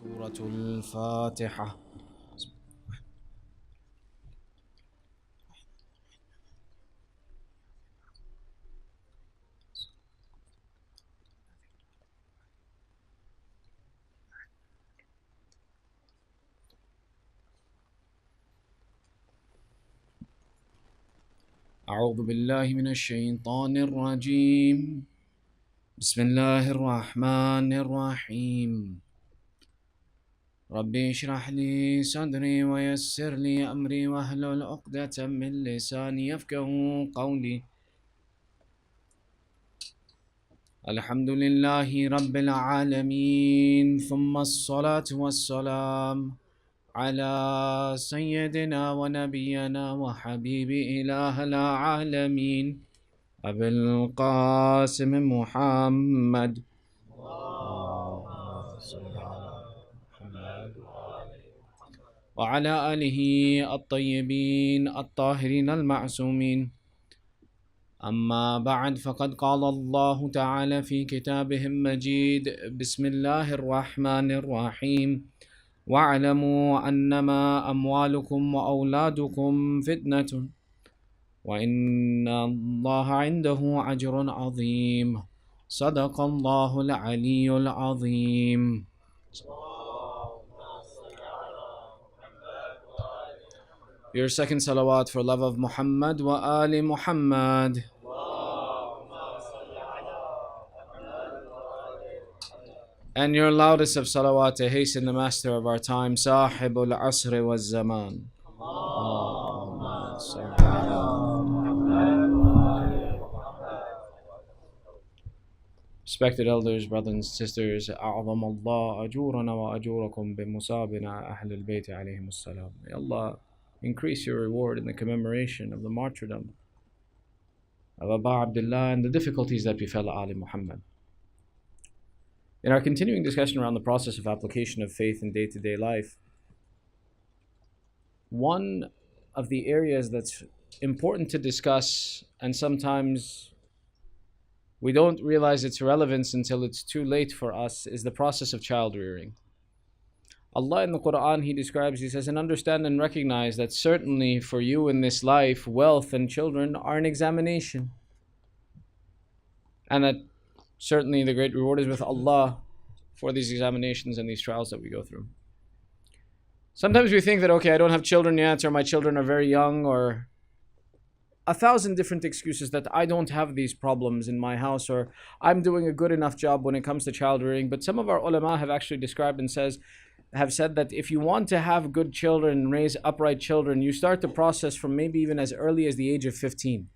سورة الفاتحة. أعوذ بالله من الشيطان الرجيم. بسم الله الرحمن الرحيم. ربي اشرح لي صدري ويسر لي أمري واحلل عقدة من لساني يفقهوا قولي. الحمد لله رب العالمين، ثم الصلاة والسلام على سيدنا ونبينا وحبيب إله العالمين أبي القاسم محمد وعلى آله الطيبين الطاهرين المعصومين. أما بعد، فقد قال الله تعالى في كتابه المجيد: بسم الله الرحمن الرحيم. واعلموا أنما أموالكم وأولادكم فتنة وإن الله عنده أجر عظيم. صدق الله العلي العظيم. Your second salawat for love of Muhammad wa ali Muhammad. And your loudest of salawat to hasten the master of our time, Sahibul Asr wa Zaman. Respected elders, brothers and sisters, أعظم الله أجورنا وأجوركم بمصابنا أهل البيت عليهم السلام. May Allah increase your reward in the commemoration of the martyrdom of Abu Abdullah and the difficulties that befell Ali Muhammad. In our continuing discussion around the process of application of faith in day-to-day life, one of the areas that's important to discuss, and sometimes we don't realize its relevance until it's too late for us, is the process of child rearing. Allah in the Quran, He describes, He says, and understand and recognize that certainly for you in this life, wealth and children are an examination. And that certainly the great reward is with Allah for these examinations and these trials that we go through. Sometimes we think that, okay, I don't have children yet, or my children are very young, or 1,000 different excuses that I don't have these problems in my house, or I'm doing a good enough job when it comes to child rearing. But some of our ulama have actually described and have said that if you want to have good children, raise upright children, you start the process from maybe even as early as the age of 15.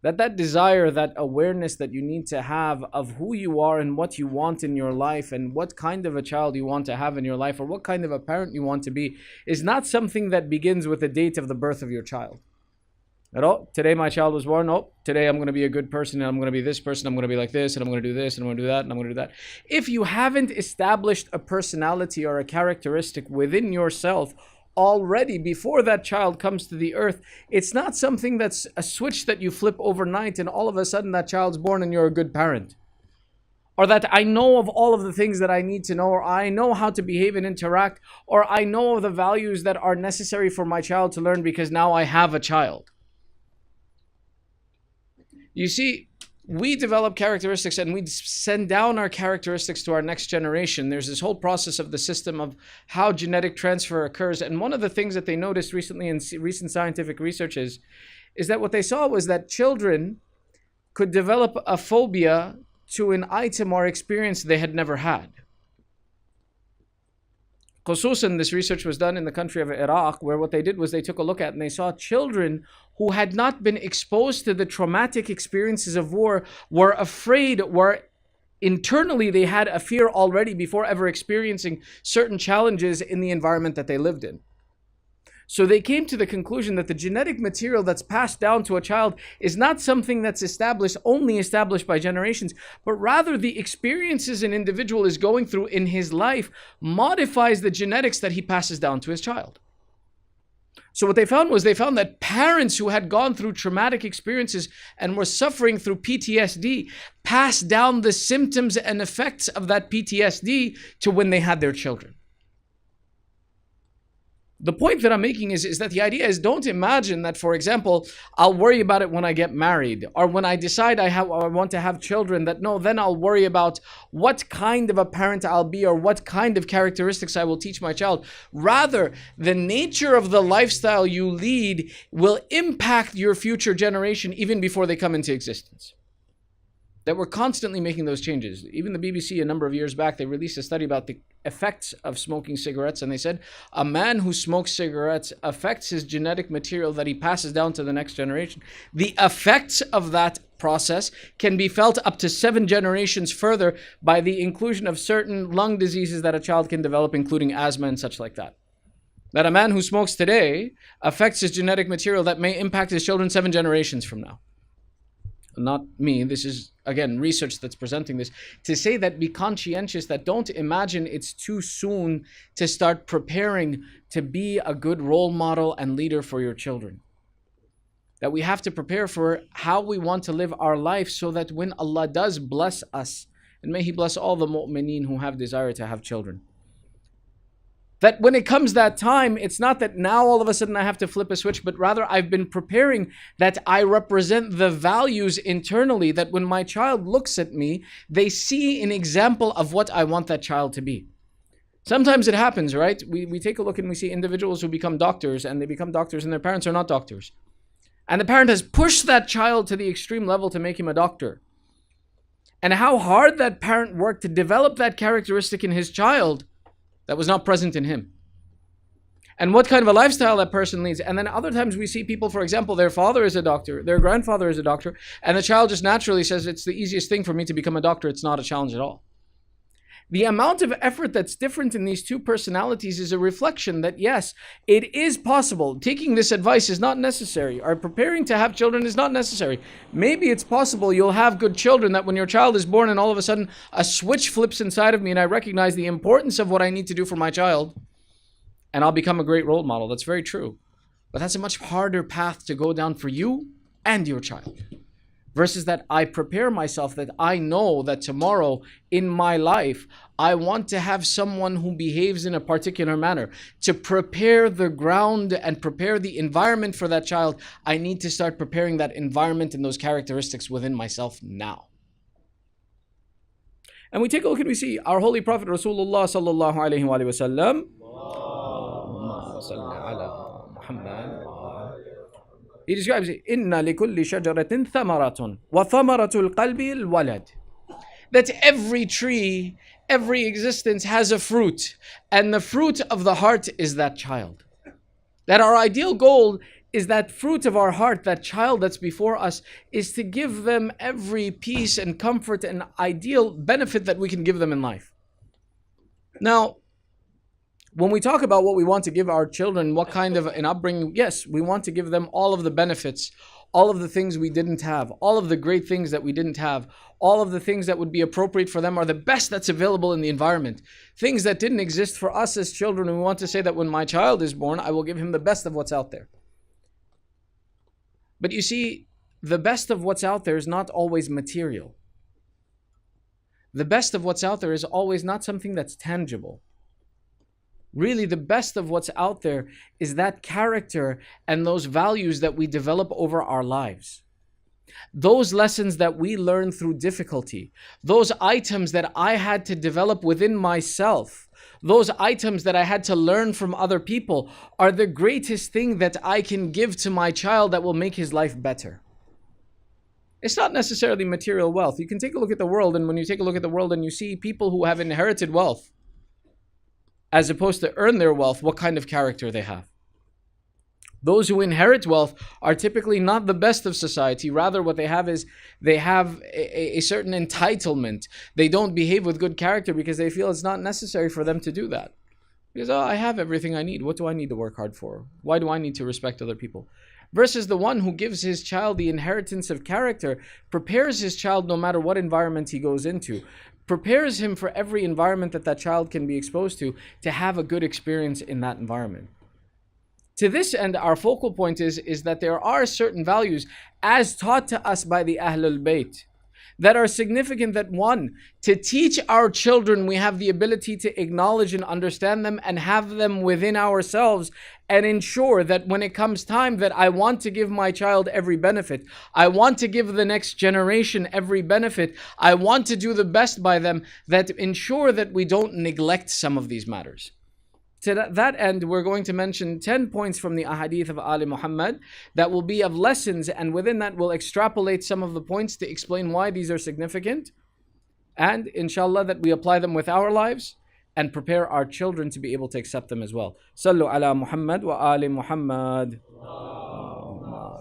That desire, that awareness that you need to have of who you are and what you want in your life and what kind of a child you want to have in your life or what kind of a parent you want to be, is not something that begins with the date of the birth of your child. Today my child was born, today I'm going to be a good person and I'm going to be this person, I'm going to be like this and I'm going to do this and I'm going to do that and I'm going to do that. If you haven't established a personality or a characteristic within yourself already before that child comes to the earth, it's not something that's a switch that you flip overnight and all of a sudden that child's born and you're a good parent. Or that I know of all of the things that I need to know, or I know how to behave and interact, or I know of the values that are necessary for my child to learn because now I have a child. You see, we develop characteristics and we send down our characteristics to our next generation. There's this whole process of the system of how genetic transfer occurs. And one of the things that they noticed recently in recent scientific research is that what they saw was that children could develop a phobia to an item or experience they had never had. Khususan, this research was done in the country of Iraq, where what they did was they took a look at and they saw children who had not been exposed to the traumatic experiences of war, were afraid, were internally they had a fear already before ever experiencing certain challenges in the environment that they lived in. So they came to the conclusion that the genetic material that's passed down to a child is not something that's only established by generations, but rather the experiences an individual is going through in his life modifies the genetics that he passes down to his child. So what they found was that parents who had gone through traumatic experiences and were suffering through PTSD passed down the symptoms and effects of that PTSD to when they had their children. The point that I'm making is that the idea is, don't imagine that, for example, I'll worry about it when I get married, or when I decide I want to have children, that no, then I'll worry about what kind of a parent I'll be or what kind of characteristics I will teach my child. Rather, the nature of the lifestyle you lead will impact your future generation even before they come into existence. That we're constantly making those changes. Even the BBC a number of years back, they released a study about the effects of smoking cigarettes, and they said a man who smokes cigarettes affects his genetic material that he passes down to the next generation. The effects of that process can be felt up to 7 generations further by the inclusion of certain lung diseases that a child can develop, including asthma and such like that. That a man who smokes today affects his genetic material that may impact his children 7 generations from now. Not me, this is again research that's presenting this, to say that be conscientious, that don't imagine it's too soon to start preparing to be a good role model and leader for your children. That we have to prepare for how we want to live our life, so that when Allah does bless us, and may He bless all the mu'mineen who have desire to have children, that when it comes that time, it's not that now all of a sudden I have to flip a switch, but rather I've been preparing that I represent the values internally, that when my child looks at me, they see an example of what I want that child to be. Sometimes it happens, right? We take a look and we see individuals who become doctors, and they become doctors and their parents are not doctors. And the parent has pushed that child to the extreme level to make him a doctor. And how hard that parent worked to develop that characteristic in his child that was not present in him. And what kind of a lifestyle that person leads. And then other times we see people, for example, their father is a doctor, their grandfather is a doctor, and the child just naturally says, it's the easiest thing for me to become a doctor, it's not a challenge at all. The amount of effort that's different in these two personalities is a reflection that yes, it is possible. Taking this advice is not necessary, or preparing to have children is not necessary. Maybe it's possible you'll have good children, that when your child is born and all of a sudden a switch flips inside of me and I recognize the importance of what I need to do for my child, and I'll become a great role model. That's very true. But that's a much harder path to go down for you and your child. Versus that I prepare myself, that I know that tomorrow in my life, I want to have someone who behaves in a particular manner. To prepare the ground and prepare the environment for that child, I need to start preparing that environment and those characteristics within myself now. And we take a look and we see our Holy Prophet Rasulullah sallallahu alayhi wa sallam. He describes it, إِنَّ لِكُلِّ شَجَرَةٍ ثَمَرَةٌ وَثَمَرَةُ الْقَلْبِ الْوَلَدِ. That every tree, every existence has a fruit, and the fruit of the heart is that child. That our ideal goal is that fruit of our heart, that child that's before us, is to give them every peace and comfort and ideal benefit that we can give them in life. Now, when we talk about what we want to give our children, what kind of an upbringing, yes, we want to give them all of the benefits, all of the things we didn't have, all of the great things that we didn't have, all of the things that would be appropriate for them are the best that's available in the environment. Things that didn't exist for us as children, and we want to say that when my child is born, I will give him the best of what's out there. But you see, the best of what's out there is not always material. The best of what's out there is always not something that's tangible. Really, the best of what's out there is that character and those values that we develop over our lives. Those lessons that we learn through difficulty, those items that I had to develop within myself, those items that I had to learn from other people are the greatest thing that I can give to my child that will make his life better. It's not necessarily material wealth. You can take a look at the world, and when you take a look at the world and you see people who have inherited wealth, as opposed to earn their wealth, what kind of character they have. Those who inherit wealth are typically not the best of society. Rather, what they have is they have a certain entitlement. They don't behave with good character because they feel it's not necessary for them to do that. Because, I have everything I need. What do I need to work hard for? Why do I need to respect other people? Versus the one who gives his child the inheritance of character, prepares his child no matter what environment he goes into, prepares him for every environment that child can be exposed to have a good experience in that environment. To this end, our focal point is that there are certain values as taught to us by the Ahlul Bayt that are significant, that one, to teach our children, we have the ability to acknowledge and understand them and have them within ourselves, and ensure that when it comes time that I want to give my child every benefit, I want to give the next generation every benefit, I want to do the best by them, that ensure that we don't neglect some of these matters. To that end, we're going to mention 10 points from the ahadith of Ali Muhammad that will be of lessons, and within that we'll extrapolate some of the points to explain why these are significant, and inshallah that we apply them with our lives and prepare our children to be able to accept them as well. Sallu ala Muhammad wa ali Muhammad.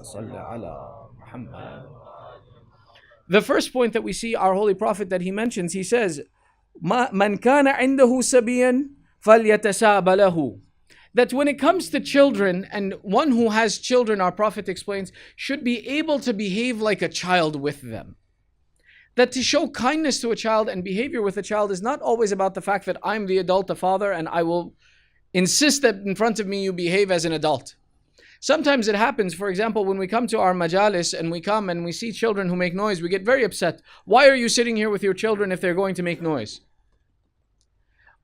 Sallu ala Muhammad. The first point that we see our Holy Prophet that he mentions, he says, Man kana indahu sabiyan فَلْيَتَسَابَ لَهُ. That when it comes to children, and one who has children, our Prophet explains, should be able to behave like a child with them. That to show kindness to a child and behavior with a child is not always about the fact that I'm the adult, the father, and I will insist that in front of me you behave as an adult. Sometimes it happens, for example, when we come to our majalis and we come and we see children who make noise, we get very upset. Why are you sitting here with your children if they're going to make noise?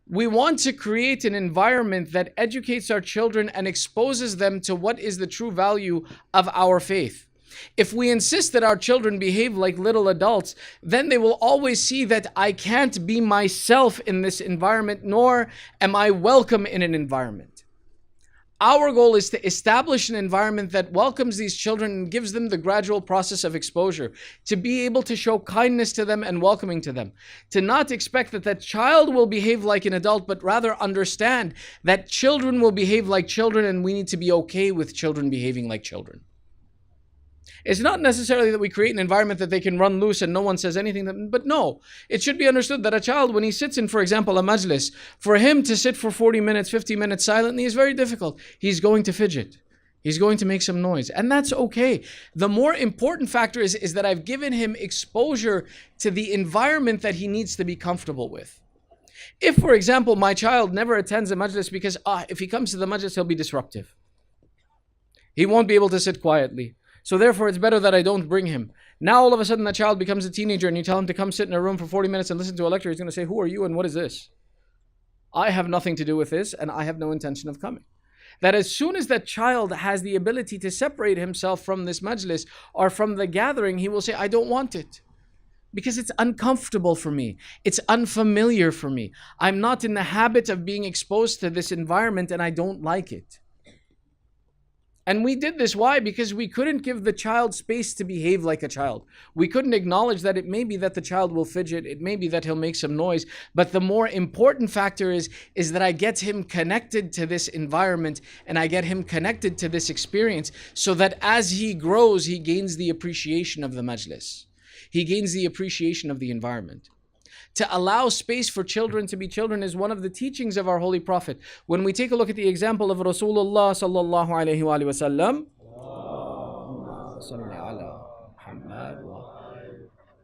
We want to create an environment that educates our children and exposes them to what is the true value of our faith. If we insist that our children behave like little adults, then they will always see that I can't be myself in this environment, nor am I welcome in an environment. Our goal is to establish an environment that welcomes these children and gives them the gradual process of exposure, to be able to show kindness to them and welcoming to them, to not expect that that child will behave like an adult, but rather understand that children will behave like children, and we need to be okay with children behaving like children. It's not necessarily that we create an environment that they can run loose and no one says anything, but no, it should be understood that a child, when he sits in, for example, a majlis, for him to sit for 40 minutes, 50 minutes silently is very difficult. He's going to fidget. He's going to make some noise, and that's okay. The more important factor is that I've given him exposure to the environment that he needs to be comfortable with. If, for example, my child never attends a majlis because if he comes to the majlis, he'll be disruptive. He won't be able to sit quietly. So therefore, it's better that I don't bring him. Now, all of a sudden, the child becomes a teenager and you tell him to come sit in a room for 40 minutes and listen to a lecture. He's going to say, who are you and what is this? I have nothing to do with this and I have no intention of coming. That as soon as that child has the ability to separate himself from this majlis or from the gathering, he will say, I don't want it. Because it's uncomfortable for me. It's unfamiliar for me. I'm not in the habit of being exposed to this environment and I don't like it. And we did this, why? Because we couldn't give the child space to behave like a child. We couldn't acknowledge that it may be that the child will fidget, it may be that he'll make some noise, but the more important factor is that I get him connected to this environment and I get him connected to this experience so that as he grows, he gains the appreciation of the majlis. He gains the appreciation of the environment. To allow space for children to be children is one of the teachings of our Holy Prophet. When we take a look at the example of Rasulullah sallallahu alayhi wa sallam,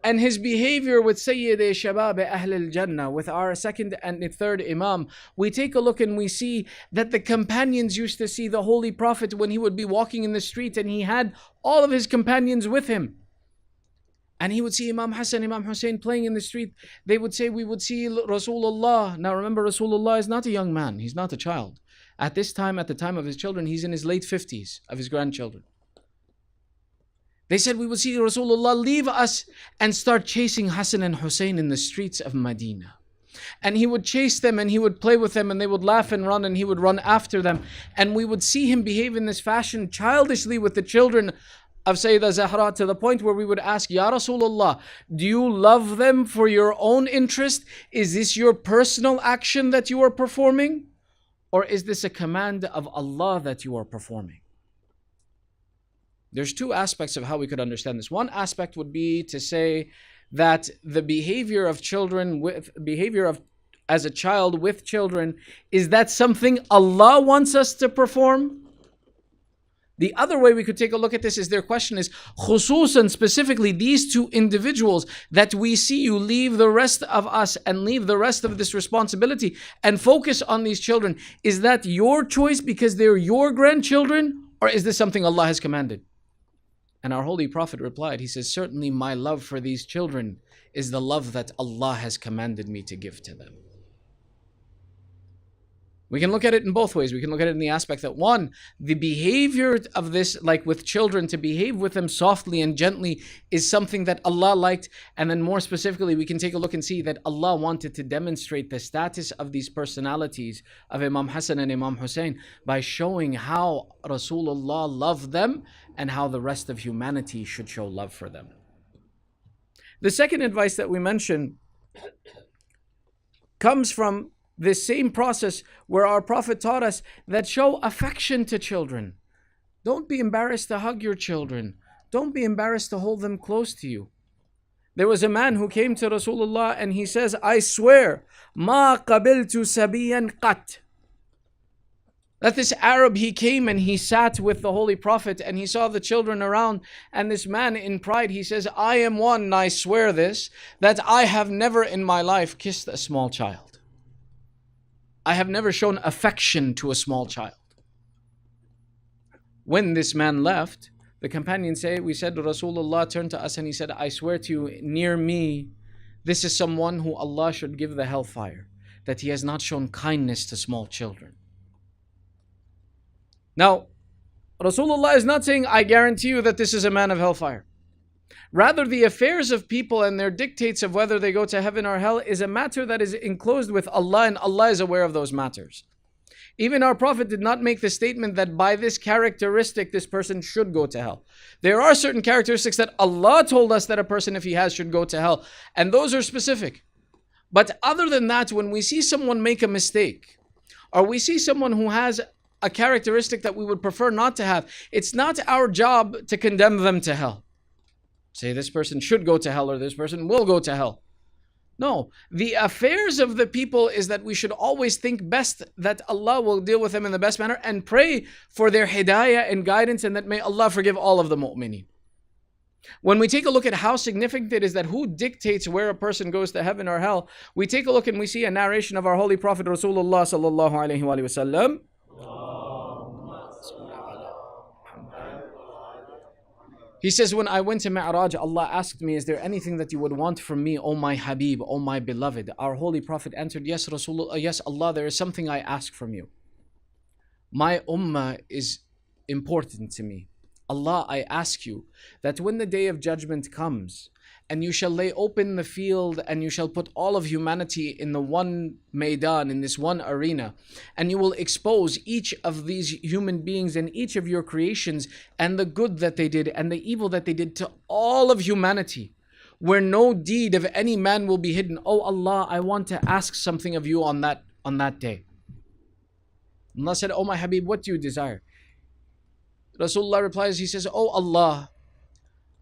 and his behavior with Sayyid Shabab Ahl al-Jannah, with our second and third Imam, we take a look and we see that the companions used to see the Holy Prophet when he would be walking in the street and he had all of his companions with him. And he would see Imam Hassan, Imam Hussein playing in the street. They would say, we would see Rasulullah. Now remember, Rasulullah is not a young man. He's not a child. At this time, at the time of his children, he's in his late 50s of his grandchildren. They said, we would see Rasulullah leave us and start chasing Hassan and Hussein in the streets of Medina. And he would chase them and he would play with them and they would laugh and run and he would run after them. And we would see him behave in this fashion childishly with the children of Sayyidah Zahra, to the point where we would ask, Ya Rasulullah, do you love them for your own interest? Is this your personal action that you are performing? Or is this a command of Allah that you are performing? There's two aspects of how we could understand this. One aspect would be to say that the behavior of children as a child with children, is that something Allah wants us to perform? The other way we could take a look at this is their question is, khususan, specifically these two individuals that we see you leave the rest of us and leave the rest of this responsibility and focus on these children. Is that your choice because they're your grandchildren, or is this something Allah has commanded? And our Holy Prophet replied, he says, certainly my love for these children is the love that Allah has commanded me to give to them. We can look at it in both ways. We can look at it in the aspect that, one, the behavior of this, like with children, to behave with them softly and gently is something that Allah liked. And then more specifically, we can take a look and see that Allah wanted to demonstrate the status of these personalities of Imam Hassan and Imam Hussein by showing how Rasulullah loved them and how the rest of humanity should show love for them. The second advice that we mentioned comes from this same process where our Prophet taught us that show affection to children. Don't be embarrassed to hug your children. Don't be embarrassed to hold them close to you. There was a man who came to Rasulullah and he says, I swear, ma qabiltu sabiyan qat. That this Arab, he came and he sat with the Holy Prophet and he saw the children around, and this man in pride, he says, I am one, and I swear this, that I have never in my life kissed a small child. I have never shown affection to a small child. When this man left, the companions say, we said, Rasulullah turned to us and he said, I swear to you, near me, this is someone who Allah should give the hellfire, that he has not shown kindness to small children. Now, Rasulullah is not saying, I guarantee you that this is a man of hellfire. Rather, the affairs of people and their dictates of whether they go to heaven or hell is a matter that is enclosed with Allah, and Allah is aware of those matters. Even our Prophet did not make the statement that by this characteristic, this person should go to hell. There are certain characteristics that Allah told us that a person, if he has, should go to hell. And those are specific. But other than that, when we see someone make a mistake, or we see someone who has a characteristic that we would prefer not to have, it's not our job to condemn them to hell. Say this person should go to hell or this person will go to hell. No, the affairs of the people is that we should always think best that Allah will deal with them in the best manner and pray for their hidayah and guidance, and that may Allah forgive all of the mu'mineen. When we take a look at how significant it is that who dictates where a person goes to heaven or hell, we take a look and we see a narration of our Holy Prophet Rasulullah sallallahu alaihi wasallam. He says, when I went to Mi'raj, Allah asked me, is there anything that you would want from me, O my Habib, O my beloved? Our Holy Prophet answered, yes, Rasulullah, yes, Allah, there is something I ask from you. My ummah is important to me. Allah, I ask you that when the day of judgment comes, and you shall lay open the field, and you shall put all of humanity in the one maidan, in this one arena, and you will expose each of these human beings and each of your creations and the good that they did and the evil that they did to all of humanity, where no deed of any man will be hidden. Oh Allah, I want to ask something of you on that day. Allah said, oh my Habib, what do you desire? Rasulullah replies, he says, oh Allah,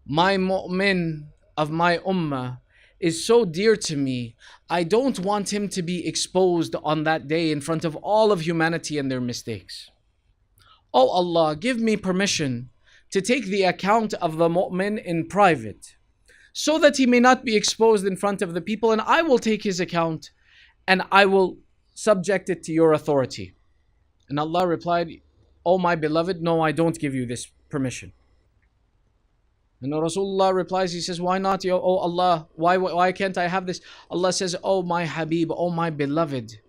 my mu'min of my ummah is so dear to me, I don't want him to be exposed on that day in front of all of humanity and their mistakes. Oh Allah, give me permission to take the account of the mu'min in private, so that he may not be exposed in front of the people, and I will take his account and I will subject it to your authority. And Allah replied, oh my beloved, no, I don't give you this permission. And Rasulullah replies, he says, why not? Oh Allah, why can't I have this? Allah says, oh my Habib, oh my beloved,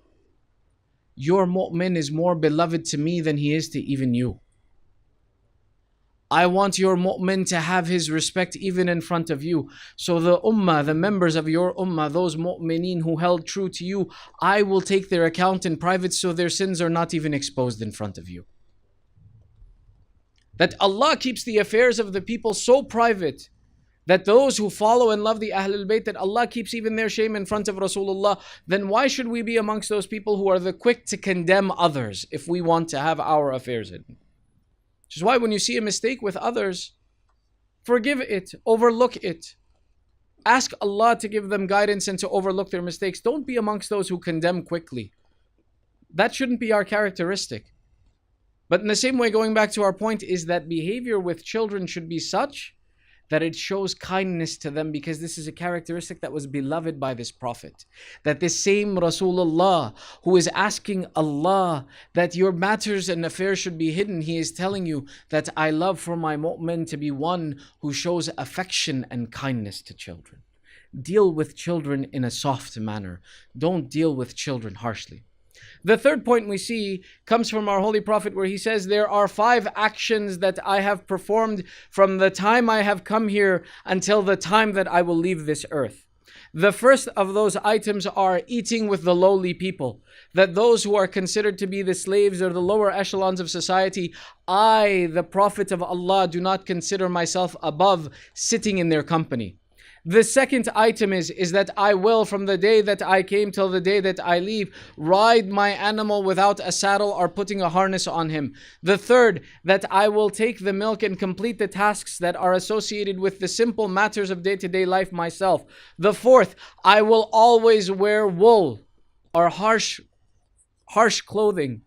your mu'min is more beloved to me than he is to even you. I want your mu'min to have his respect even in front of you. So the ummah, the members of your ummah, those mu'mineen who held true to you, I will take their account in private so their sins are not even exposed in front of you. That Allah keeps the affairs of the people so private that those who follow and love the Ahlul Bayt, that Allah keeps even their shame in front of Rasulullah, then why should we be amongst those people who are the quick to condemn others if we want to have our affairs hidden? Which is why when you see a mistake with others, forgive it, overlook it. Ask Allah to give them guidance and to overlook their mistakes. Don't be amongst those who condemn quickly. That shouldn't be our characteristic. But in the same way, going back to our point, is that behavior with children should be such that it shows kindness to them, because this is a characteristic that was beloved by this Prophet. That this same Rasulullah who is asking Allah that your matters and affairs should be hidden, he is telling you that I love for my mu'min to be one who shows affection and kindness to children. Deal with children in a soft manner. Don't deal with children harshly. The third point we see comes from our Holy Prophet, where he says, there are 5 actions that I have performed from the time I have come here until the time that I will leave this earth. The first of those items are eating with the lowly people, that those who are considered to be the slaves or the lower echelons of society, I, the Prophet of Allah, do not consider myself above sitting in their company. The second item is that I will, from the day that I came till the day that I leave, ride my animal without a saddle or putting a harness on him. The third, that I will take the milk and complete the tasks that are associated with the simple matters of day-to-day life myself. The fourth, I will always wear wool or harsh clothing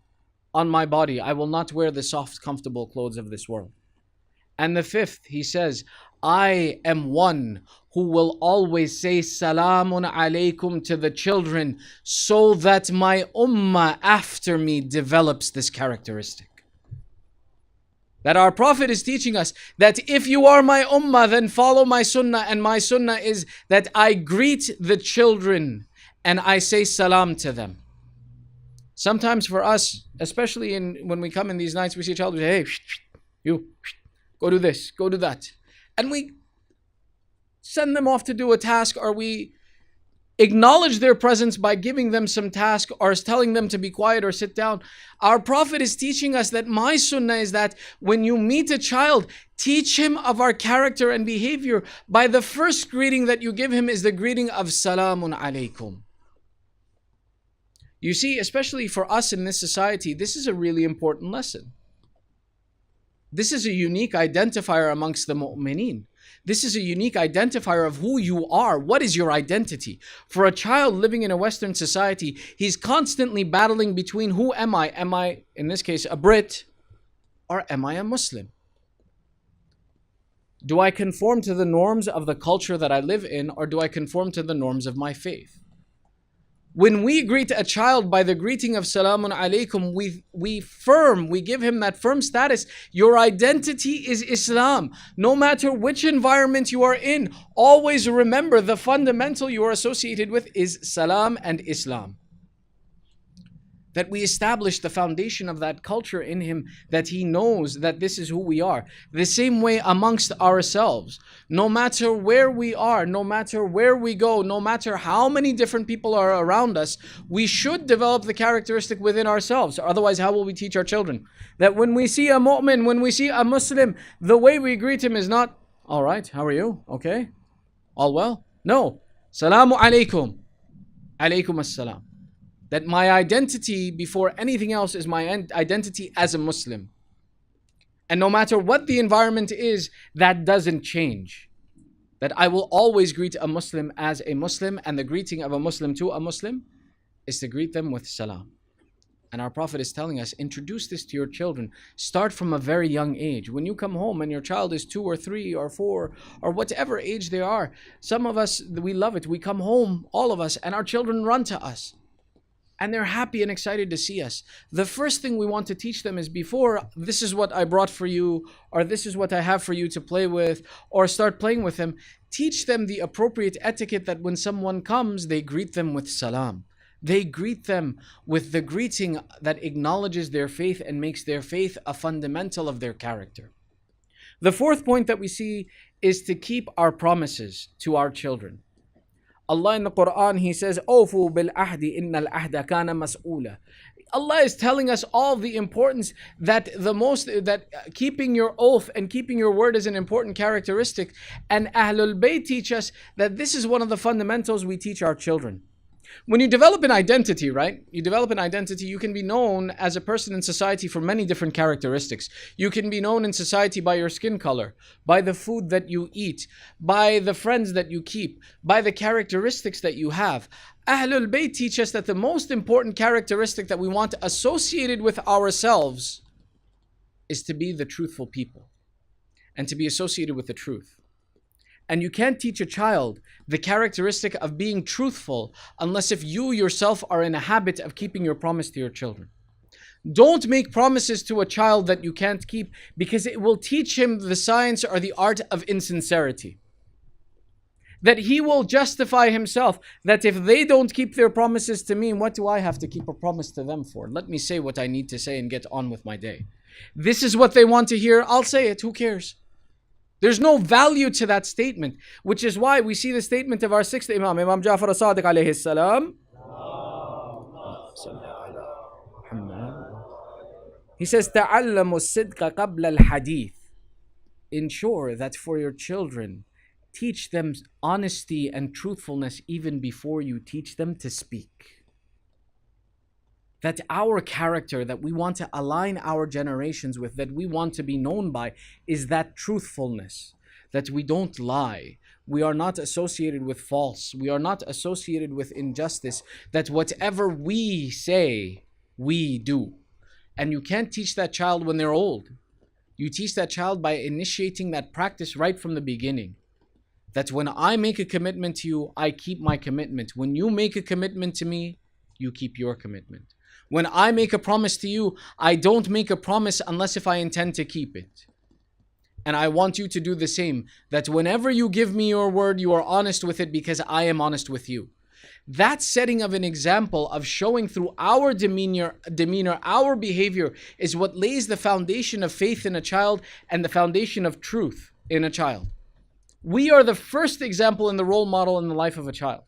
on my body. I will not wear the soft, comfortable clothes of this world. And the fifth, he says, I am one who will always say Salamun alaykum to the children, so that my ummah after me develops this characteristic. That our Prophet is teaching us that if you are my ummah, then follow my sunnah, and my sunnah is that I greet the children and I say salam to them. Sometimes for us, especially when we come in these nights, we see a child, we say, hey, you, go do this, go do that. And we send them off to do a task, or we acknowledge their presence by giving them some task or telling them to be quiet or sit down. Our Prophet is teaching us that my sunnah is that when you meet a child, teach him of our character and behavior by the first greeting that you give him is the greeting of Salamun alaykum. You see, especially for us in this society, this is a really important lesson. This is a unique identifier amongst the mu'mineen. This is a unique identifier of who you are. What is your identity? For a child living in a Western society, he's constantly battling between who am I? Am I, in this case, a Brit, or am I a Muslim? Do I conform to the norms of the culture that I live in, or do I conform to the norms of my faith? When we greet a child by the greeting of Salamun alaykum, we give him that firm status. Your identity is Islam. No matter which environment you are in, always remember the fundamental you are associated with is Salam and Islam. That we establish the foundation of that culture in him, that he knows that this is who we are. The same way amongst ourselves. No matter where we are, no matter where we go, no matter how many different people are around us, we should develop the characteristic within ourselves. Otherwise, how will we teach our children? That when we see a mu'min, when we see a Muslim, the way we greet him is not, all right, how are you? Okay? All well? No. Salamu alaykum. Alaykum as-salam. That my identity before anything else is my identity as a Muslim. And no matter what the environment is, that doesn't change. That I will always greet a Muslim as a Muslim, and the greeting of a Muslim to a Muslim is to greet them with salam. And our Prophet is telling us, introduce this to your children. Start from a very young age. When you come home and your child is 2 or 3 or 4 or whatever age they are, some of us, we love it. We come home, all of us, and our children run to us. And they're happy and excited to see us. The first thing we want to teach them is before, this is what I brought for you, or this is what I have for you to play with, or start playing with them. Teach them the appropriate etiquette that when someone comes, they greet them with salam. They greet them with the greeting that acknowledges their faith and makes their faith a fundamental of their character. The fourth point that we see is to keep our promises to our children. Allah in the Quran, He says, "Awfu bil ahdi innal ahda kana mas'ula." Allah is telling us all the importance that keeping your oath and keeping your word is an important characteristic. And Ahlul Bayt teach us that this is one of the fundamentals we teach our children. When you develop an identity, right? You develop an identity, you can be known as a person in society for many different characteristics. You can be known in society by your skin color, by the food that you eat, by the friends that you keep, by the characteristics that you have. Ahlul Bayt teach us that the most important characteristic that we want associated with ourselves is to be the truthful people and to be associated with the truth. And you can't teach a child the characteristic of being truthful unless if you yourself are in a habit of keeping your promise to your children. Don't make promises to a child that you can't keep, because it will teach him the science or the art of insincerity. That he will justify himself, that if they don't keep their promises to me, what do I have to keep a promise to them for? Let me say what I need to say and get on with my day. This is what they want to hear, I'll say it, who cares? There's no value to that statement, which is why we see the statement of our sixth Imam, Imam Ja'far as-Sadiq alayhi salam. He says, تَعَلَّمُوا الصِّدْقَ قَبْلَ الْحَدِيثِ. Ensure that for your children, teach them honesty and truthfulness even before you teach them to speak. That our character that we want to align our generations with, that we want to be known by, is that truthfulness, that we don't lie. We are not associated with false. We are not associated with injustice. That whatever we say, we do. And you can't teach that child when they're old. You teach that child by initiating that practice right from the beginning. That when I make a commitment to you, I keep my commitment. When you make a commitment to me, you keep your commitment. When I make a promise to you, I don't make a promise unless if I intend to keep it. And I want you to do the same. That whenever you give me your word, you are honest with it because I am honest with you. That setting of an example of showing through our demeanor, our behavior, is what lays the foundation of faith in a child and the foundation of truth in a child. We are the first example and the role model in the life of a child.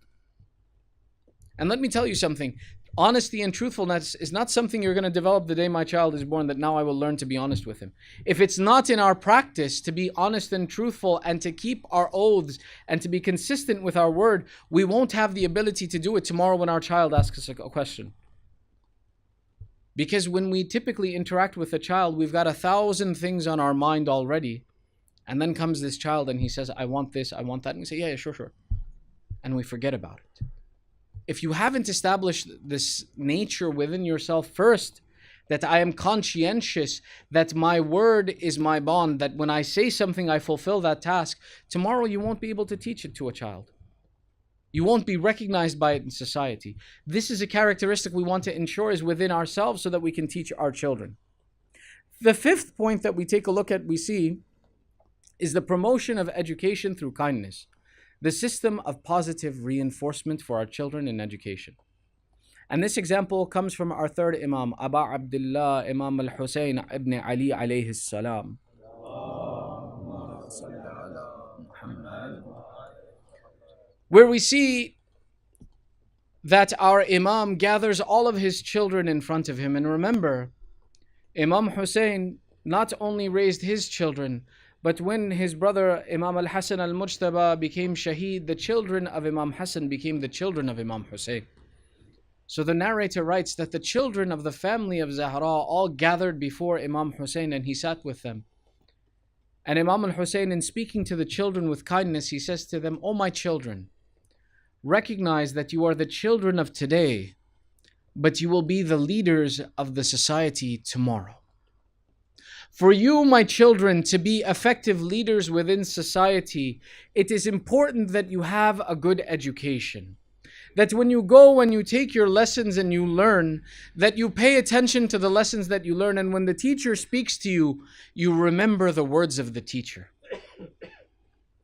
And let me tell you something. Honesty and truthfulness is not something you're going to develop the day my child is born, that now I will learn to be honest with him. If it's not in our practice to be honest and truthful and to keep our oaths and to be consistent with our word, we won't have the ability to do it tomorrow when our child asks us a question. Because when we typically interact with a child, we've got 1,000 things on our mind already. And then comes this child and he says, I want this, I want that. And we say, yeah, sure. And we forget about it. If you haven't established this nature within yourself first, that I am conscientious, that my word is my bond, that when I say something, I fulfill that task, tomorrow you won't be able to teach it to a child. You won't be recognized by it in society. This is a characteristic we want to ensure is within ourselves so that we can teach our children. The fifth point that we take a look at, we see, is the promotion of education through kindness. The system of positive reinforcement for our children in education. And this example comes from our third Imam, Aba Abdullah Imam al-Husain ibn Ali alayhi salam. Where we see that our Imam gathers all of his children in front of him. And remember, Imam Hussein not only raised his children, but when his brother Imam al-Hasan al-Mujtaba became Shaheed, the children of Imam Hassan became the children of Imam Hussein. So the narrator writes that the children of the family of Zahra all gathered before Imam Hussein and he sat with them. And Imam al-Hussein, in speaking to the children with kindness, he says to them, "O my children, recognize that you are the children of today, but you will be the leaders of the society tomorrow. For you, my children, to be effective leaders within society, it is important that you have a good education. That when you go, when you take your lessons and you learn, that you pay attention to the lessons that you learn, and when the teacher speaks to you, you remember the words of the teacher."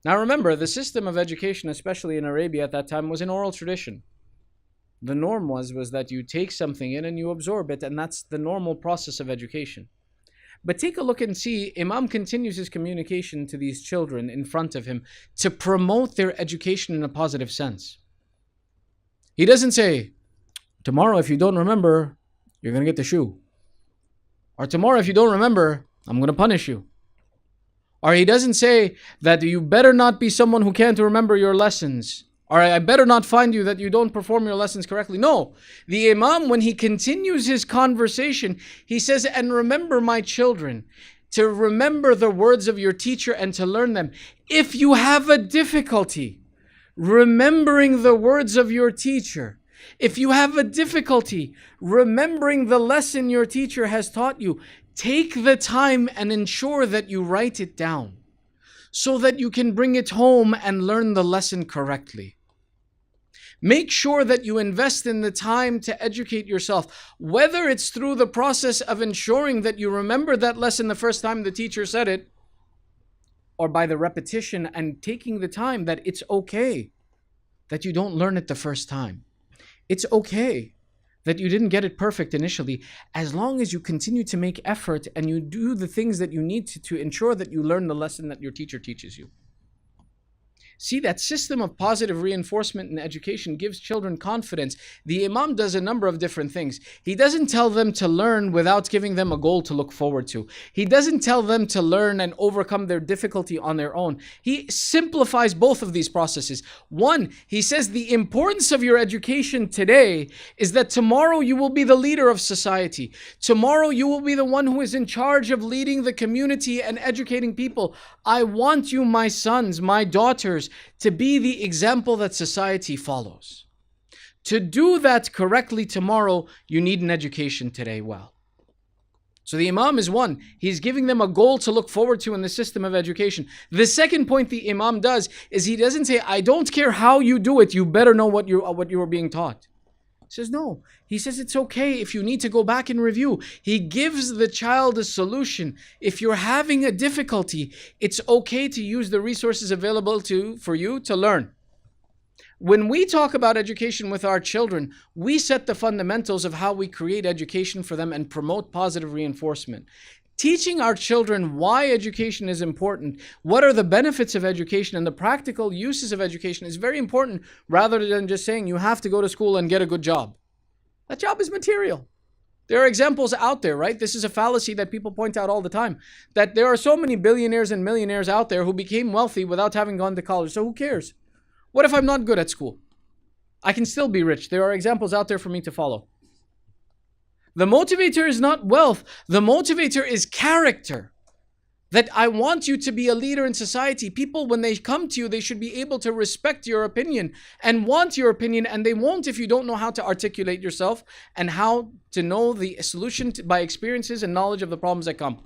Now remember, the system of education, especially in Arabia at that time, was an oral tradition. The norm was that you take something in and you absorb it, and that's the normal process of education. But take a look and see, Imam continues his communication to these children in front of him to promote their education in a positive sense. He doesn't say, "Tomorrow if you don't remember, you're going to get the shoe." Or "Tomorrow if you don't remember, I'm going to punish you." Or he doesn't say that you better not be someone who can't remember your lessons. Or "I better not find you that you don't perform your lessons correctly." No, the Imam, when he continues his conversation, he says, "And remember, my children, to remember the words of your teacher and to learn them. If you have a difficulty remembering the words of your teacher, if you have a difficulty remembering the lesson your teacher has taught you, take the time and ensure that you write it down so that you can bring it home and learn the lesson correctly. Make sure that you invest in the time to educate yourself, whether it's through the process of ensuring that you remember that lesson the first time the teacher said it, or by the repetition and taking the time that it's okay that you don't learn it the first time. It's okay that you didn't get it perfect initially, as long as you continue to make effort and you do the things that you need to ensure that you learn the lesson that your teacher teaches you. See, that system of positive reinforcement in education gives children confidence. The Imam does a number of different things. He doesn't tell them to learn without giving them a goal to look forward to. He doesn't tell them to learn and overcome their difficulty on their own. He simplifies both of these processes. One, he says the importance of your education today is that tomorrow you will be the leader of society. Tomorrow you will be the one who is in charge of leading the community and educating people. I want you, my sons, my daughters, to be the example that society follows. To do that correctly tomorrow, you need an education today well. So the Imam is one. He's giving them a goal to look forward to in the system of education. The second point the Imam does is he doesn't say, I don't care how you do it, you better know what you are being taught. He says, no. He says it's okay if you need to go back and review. He gives the child a solution. If you're having a difficulty, it's okay to use the resources available for you to learn. When we talk about education with our children, we set the fundamentals of how we create education for them and promote positive reinforcement. Teaching our children why education is important, what are the benefits of education and the practical uses of education is very important, rather than just saying you have to go to school and get a good job. That job is material. There are examples out there, right? This is a fallacy that people point out all the time, that there are so many billionaires and millionaires out there who became wealthy without having gone to college. So who cares? What if I'm not good at school? I can still be rich. There are examples out there for me to follow. The motivator is not wealth. The motivator is character. That I want you to be a leader in society. People, when they come to you, they should be able to respect your opinion and want your opinion, and they won't if you don't know how to articulate yourself and how to know the solution by experiences and knowledge of the problems that come.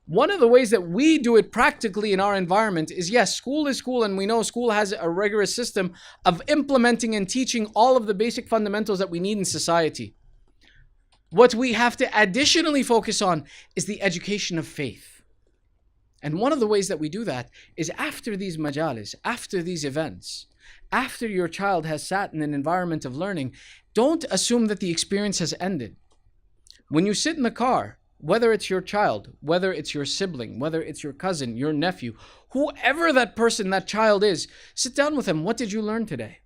One of the ways that we do it practically in our environment is, yes, school is school, and we know school has a rigorous system of implementing and teaching all of the basic fundamentals that we need in society. What we have to additionally focus on is the education of faith. And one of the ways that we do that is after these majalis, after these events, after your child has sat in an environment of learning, don't assume that the experience has ended. When you sit in the car, whether it's your child, whether it's your sibling, whether it's your cousin, your nephew, whoever that person, that child is, sit down with them. What did you learn today?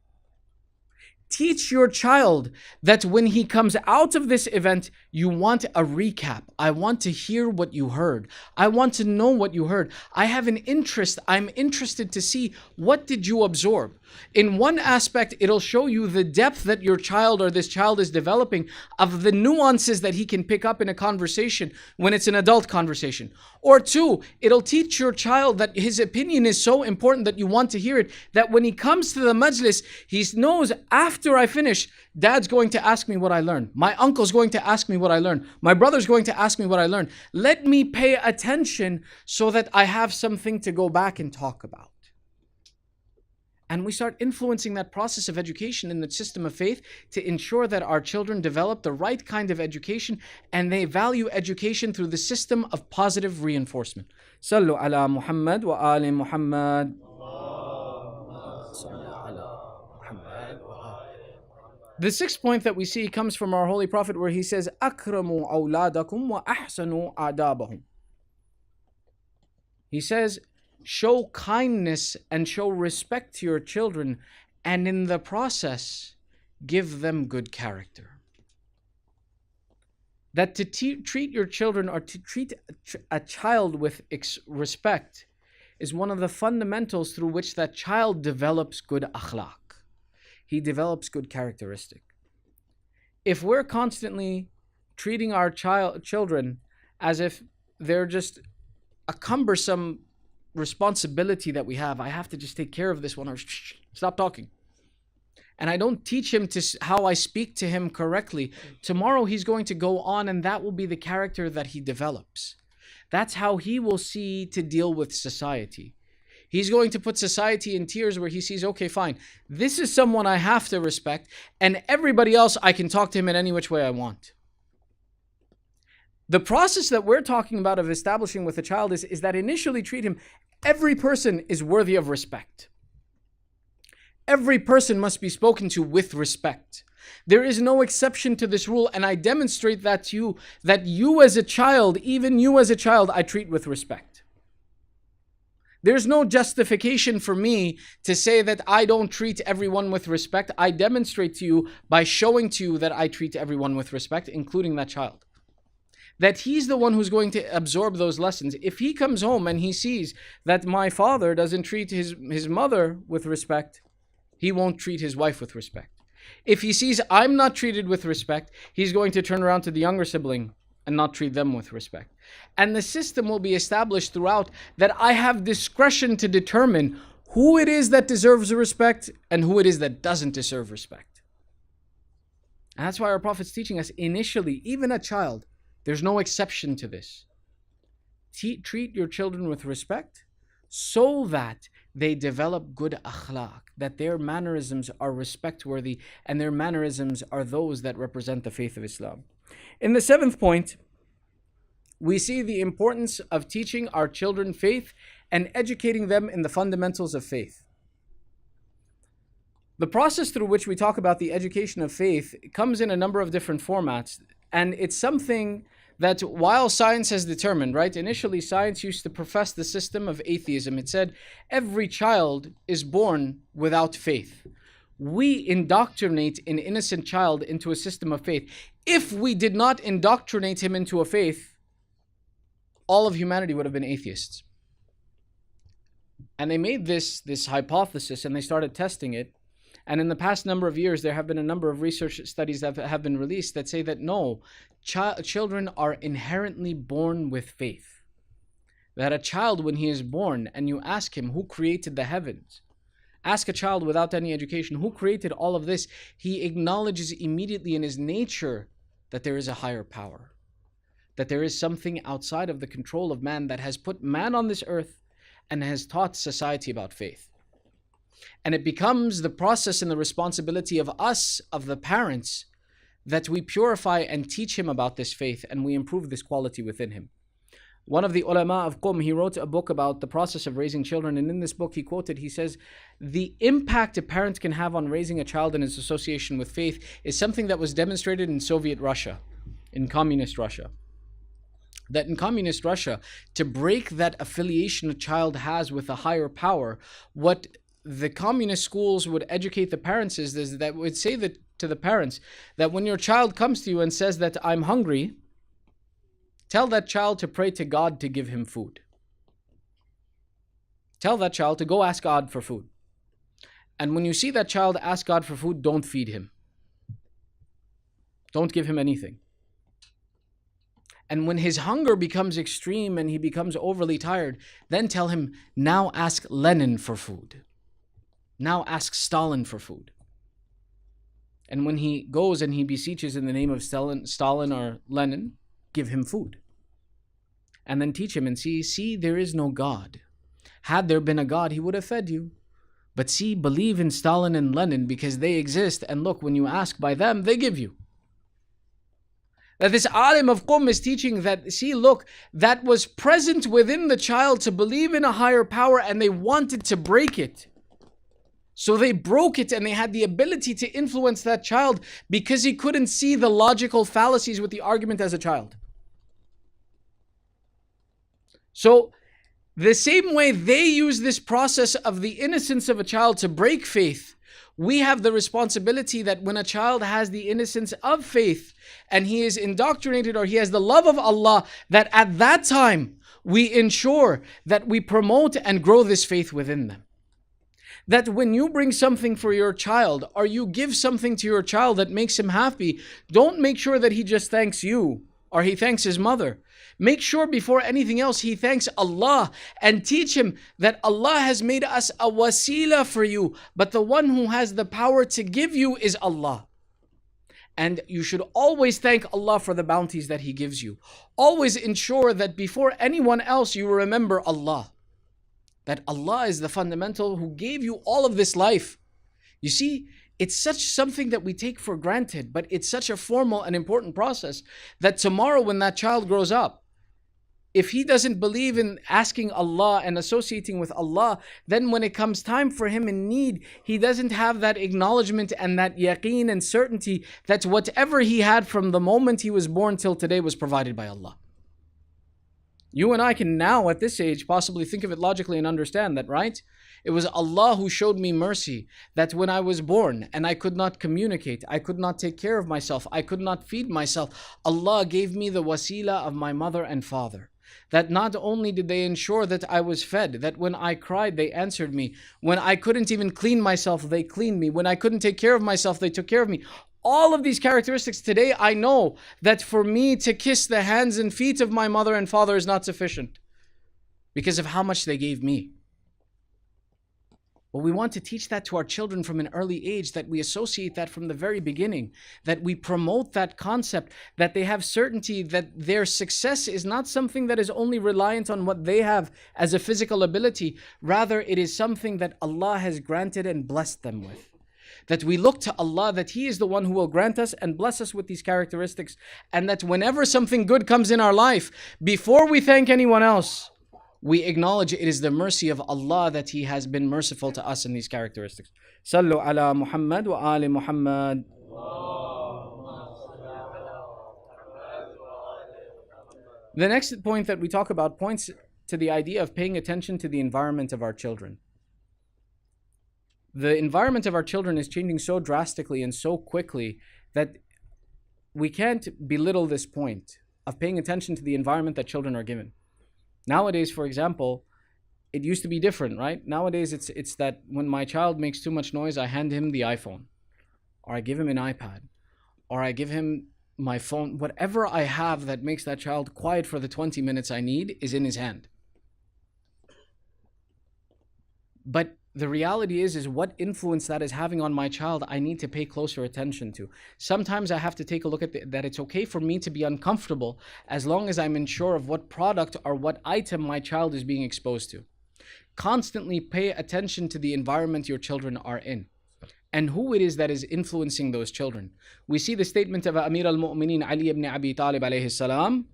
Teach your child that when he comes out of this event, you want a recap. I want to hear what you heard. I want to know what you heard. I have an interest. I'm interested to see, what did you absorb? In one aspect, it'll show you the depth that your child or this child is developing of the nuances that he can pick up in a conversation when it's an adult conversation. Or two, it'll teach your child that his opinion is so important that you want to hear it, that when he comes to the majlis, he knows after I finish, Dad's going to ask me what I learned. My uncle's going to ask me what I learned. My brother's going to ask me what I learned. Let me pay attention so that I have something to go back and talk about. And we start influencing that process of education in the system of faith to ensure that our children develop the right kind of education and they value education through the system of positive reinforcement. Sallu ala Muhammad wa ali Muhammad. The sixth point that we see comes from our Holy Prophet, where he says, أَكْرَمُوا أَوْلَادَكُمْ وَأَحْسَنُوا آدَابَهُم. He says, show kindness and show respect to your children, and in the process, give them good character. That to treat your children or to treat a child with respect is one of the fundamentals through which that child develops good akhlaq. He develops good characteristic. If we're constantly treating our children as if they're just a cumbersome responsibility that we have, I have to just take care of this one, or stop talking. and I don't teach him how I speak to him correctly, tomorrow he's going to go on and that will be the character that he develops. That's how he will see to deal with society. He's going to put society in tears where he sees, okay, fine, this is someone I have to respect, and everybody else I can talk to him in any which way I want. The process that we're talking about of establishing with a child is that initially treat him, every person is worthy of respect. Every person must be spoken to with respect. There is no exception to this rule, and I demonstrate that you as a child, even you as a child, I treat with respect. There's no justification for me to say that I don't treat everyone with respect. I demonstrate to you by showing to you that I treat everyone with respect, including that child. That he's the one who's going to absorb those lessons. If he comes home and he sees that my father doesn't treat his mother with respect, he won't treat his wife with respect. If he sees I'm not treated with respect, he's going to turn around to the younger sibling and not treat them with respect. And the system will be established throughout that I have discretion to determine who it is that deserves respect and who it is that doesn't deserve respect. And that's why our Prophet's teaching us initially, even a child, there's no exception to this. Treat your children with respect so that they develop good akhlaq, that their mannerisms are respect-worthy and their mannerisms are those that represent the faith of Islam. In the 7th point, we see the importance of teaching our children faith and educating them in the fundamentals of faith. The process through which we talk about the education of faith comes in a number of different formats, and it's something that while science has determined, right? Initially, science used to profess the system of atheism. It said every child is born without faith. We indoctrinate an innocent child into a system of faith. If we did not indoctrinate him into a faith, all of humanity would have been atheists. And they made this hypothesis and they started testing it. And in the past number of years, there have been a number of research studies that have been released that say that no, children are inherently born with faith. That a child, when he is born, and you ask him who created the heavens, ask a child without any education, who created all of this, he acknowledges immediately in his nature that there is a higher power. That there is something outside of the control of man that has put man on this earth and has taught society about faith. And it becomes the process and the responsibility of us, of the parents, that we purify and teach him about this faith and we improve this quality within him. One of the ulama of Qum, he wrote a book about the process of raising children, and in this book he says, the impact a parent can have on raising a child in its association with faith is something that was demonstrated in Soviet Russia, in communist Russia. That in communist Russia, to break that affiliation a child has with a higher power, what the communist schools would educate the parents is that would say that to the parents that when your child comes to you and says that I'm hungry, tell that child to pray to God to give him food. Tell that child to go ask God for food. And when you see that child ask God for food, don't feed him. Don't give him anything. And when his hunger becomes extreme and he becomes overly tired, then tell him, now ask Lenin for food. Now ask Stalin for food. And when he goes and he beseeches in the name of Stalin or Lenin, give him food. And then teach him and see, there is no God. Had there been a God, he would have fed you. But see, believe in Stalin and Lenin because they exist. And look, when you ask by them, they give you. That this alim of Qum is teaching that, see, look, that was present within the child to believe in a higher power and they wanted to break it. So they broke it and they had the ability to influence that child because he couldn't see the logical fallacies with the argument as a child. So the same way they use this process of the innocence of a child to break faith, we have the responsibility that when a child has the innocence of faith and he is indoctrinated or he has the love of Allah, that at that time we ensure that we promote and grow this faith within them. That when you bring something for your child or you give something to your child that makes him happy, don't make sure that he just thanks you or he thanks his mother. Make sure before anything else he thanks Allah, and teach him that Allah has made us a wasila for you, but the one who has the power to give you is Allah. And you should always thank Allah for the bounties that He gives you. Always ensure that before anyone else you remember Allah. That Allah is the fundamental who gave you all of this life. You see, it's such something that we take for granted, but it's such a formal and important process that tomorrow when that child grows up, if he doesn't believe in asking Allah and associating with Allah, then when it comes time for him in need, he doesn't have that acknowledgement and that yaqeen and certainty that whatever he had from the moment he was born till today was provided by Allah. You and I can now at this age possibly think of it logically and understand that, right? It was Allah who showed me mercy, that when I was born and I could not communicate, I could not take care of myself, I could not feed myself, Allah gave me the wasila of my mother and father. That not only did they ensure that I was fed, that when I cried, they answered me. When I couldn't even clean myself, they cleaned me. When I couldn't take care of myself, they took care of me. All of these characteristics today, I know that for me to kiss the hands and feet of my mother and father is not sufficient because of how much they gave me. But we want to teach that to our children from an early age, that we associate that from the very beginning, that we promote that concept, that they have certainty that their success is not something that is only reliant on what they have as a physical ability. Rather, it is something that Allah has granted and blessed them with. That we look to Allah, that He is the one who will grant us and bless us with these characteristics. And that whenever something good comes in our life, before we thank anyone else, we acknowledge it is the mercy of Allah that He has been merciful to us in these characteristics. Sallu ala Muhammad wa ali Muhammad. The next point that we talk about points to the idea of paying attention to the environment of our children. The environment of our children is changing so drastically and so quickly that we can't belittle this point of paying attention to the environment that children are given. Nowadays, for example, it used to be different, right? Nowadays, it's that when my child makes too much noise, I hand him the iPhone, or I give him an iPad, or I give him my phone. Whatever I have that makes that child quiet for the 20 minutes I need is in his hand. But the reality is what influence that is having on my child, I need to pay closer attention to. Sometimes I have to take a look at that it's okay for me to be uncomfortable as long as I'm unsure of what product or what item my child is being exposed to. Constantly pay attention to the environment your children are in and who it is that is influencing those children. We see the statement of Amir al-Mu'mineen Ali ibn Abi Talib alayhi salam.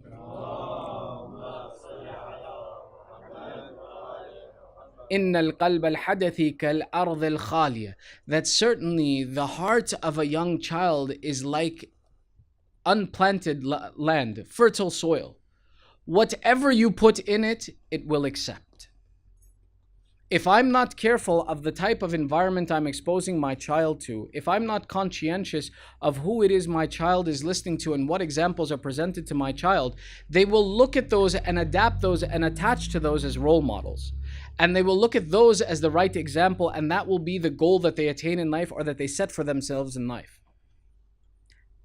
إِنَّ الْقَلْبَ الْحَدَثِ كَالْأَرْضِ الْخَالِيَةِ. That certainly the heart of a young child is like unplanted land, fertile soil. Whatever you put in it, it will accept. If I'm not careful of the type of environment I'm exposing my child to, if I'm not conscientious of who it is my child is listening to and what examples are presented to my child, they will look at those and adapt those and attach to those as role models. And they will look at those as the right example, and that will be the goal that they attain in life or that they set for themselves in life.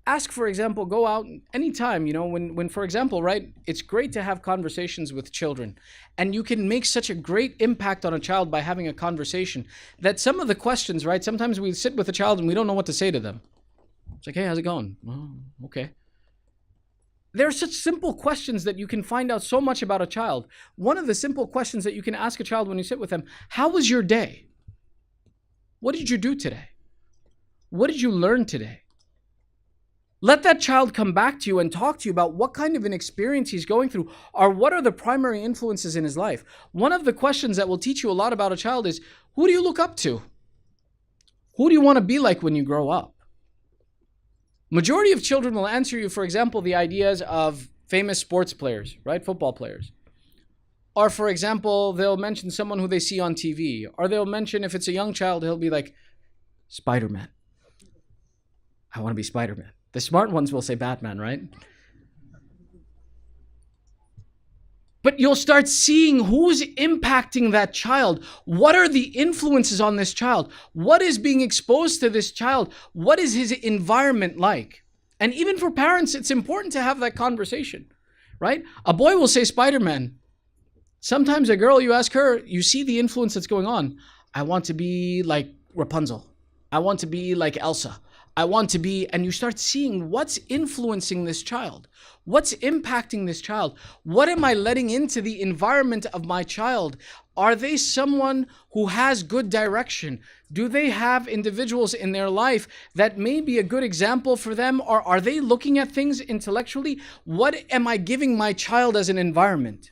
Ask, for example, go out anytime, when for example, right, it's great to have conversations with children. And you can make such a great impact on a child by having a conversation that some of the questions, right, sometimes we sit with a child and we don't know what to say to them. It's like, hey, how's it going? Oh, okay. There are such simple questions that you can find out so much about a child. One of the simple questions that you can ask a child when you sit with them, how was your day? What did you do today? What did you learn today? Let that child come back to you and talk to you about what kind of an experience he's going through or what are the primary influences in his life. One of the questions that will teach you a lot about a child is, who do you look up to? Who do you want to be like when you grow up? Majority of children will answer you, for example, the ideas of famous sports players, right? Football players. Or, for example, they'll mention someone who they see on TV. Or they'll mention, if it's a young child, he'll be like, Spider-Man. I want to be Spider-Man. The smart ones will say Batman, right? But you'll start seeing who's impacting that child. What are the influences on this child? What is being exposed to this child? What is his environment like? And even for parents, it's important to have that conversation, right? A boy will say Spider-Man. Sometimes a girl, you ask her, you see the influence that's going on. I want to be like Rapunzel. I want to be like Elsa. I want to be, and you start seeing what's influencing this child. What's impacting this child? What am I letting into the environment of my child? Are they someone who has good direction? Do they have individuals in their life that may be a good example for them? Or are they looking at things intellectually? What am I giving my child as an environment?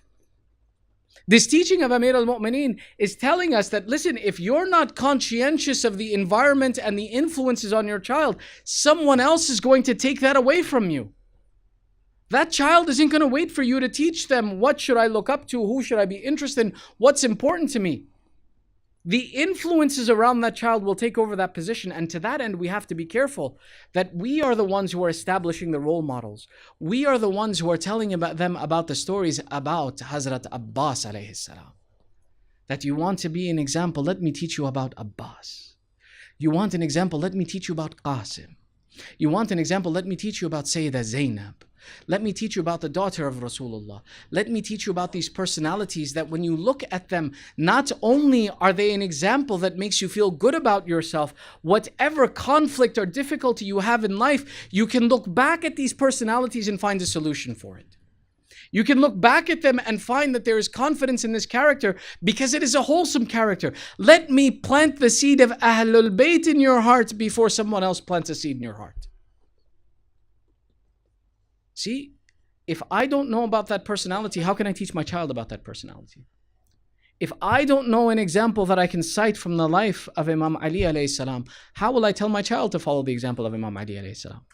This teaching of Amir al-Mu'mineen is telling us that, listen, if you're not conscientious of the environment and the influences on your child, someone else is going to take that away from you. That child isn't going to wait for you to teach them, what should I look up to? Who should I be interested in? What's important to me? The influences around that child will take over that position. And to that end, we have to be careful that we are the ones who are establishing the role models. We are the ones who are telling them about the stories about Hazrat Abbas alayhi salam. That you want to be an example, let me teach you about Abbas. You want an example, let me teach you about Qasim. You want an example, let me teach you about Sayyidah Zainab. Let me teach you about the daughter of Rasulullah. Let me teach you about these personalities that when you look at them, not only are they an example that makes you feel good about yourself, whatever conflict or difficulty you have in life, you can look back at these personalities and find a solution for it. You can look back at them and find that there is confidence in this character because it is a wholesome character. Let me plant the seed of Ahlul Bayt in your heart before someone else plants a seed in your heart. See, if I don't know about that personality, how can I teach my child about that personality? If I don't know an example that I can cite from the life of Imam Ali alayhi salam, how will I tell my child to follow the example of Imam Ali alayhi salam?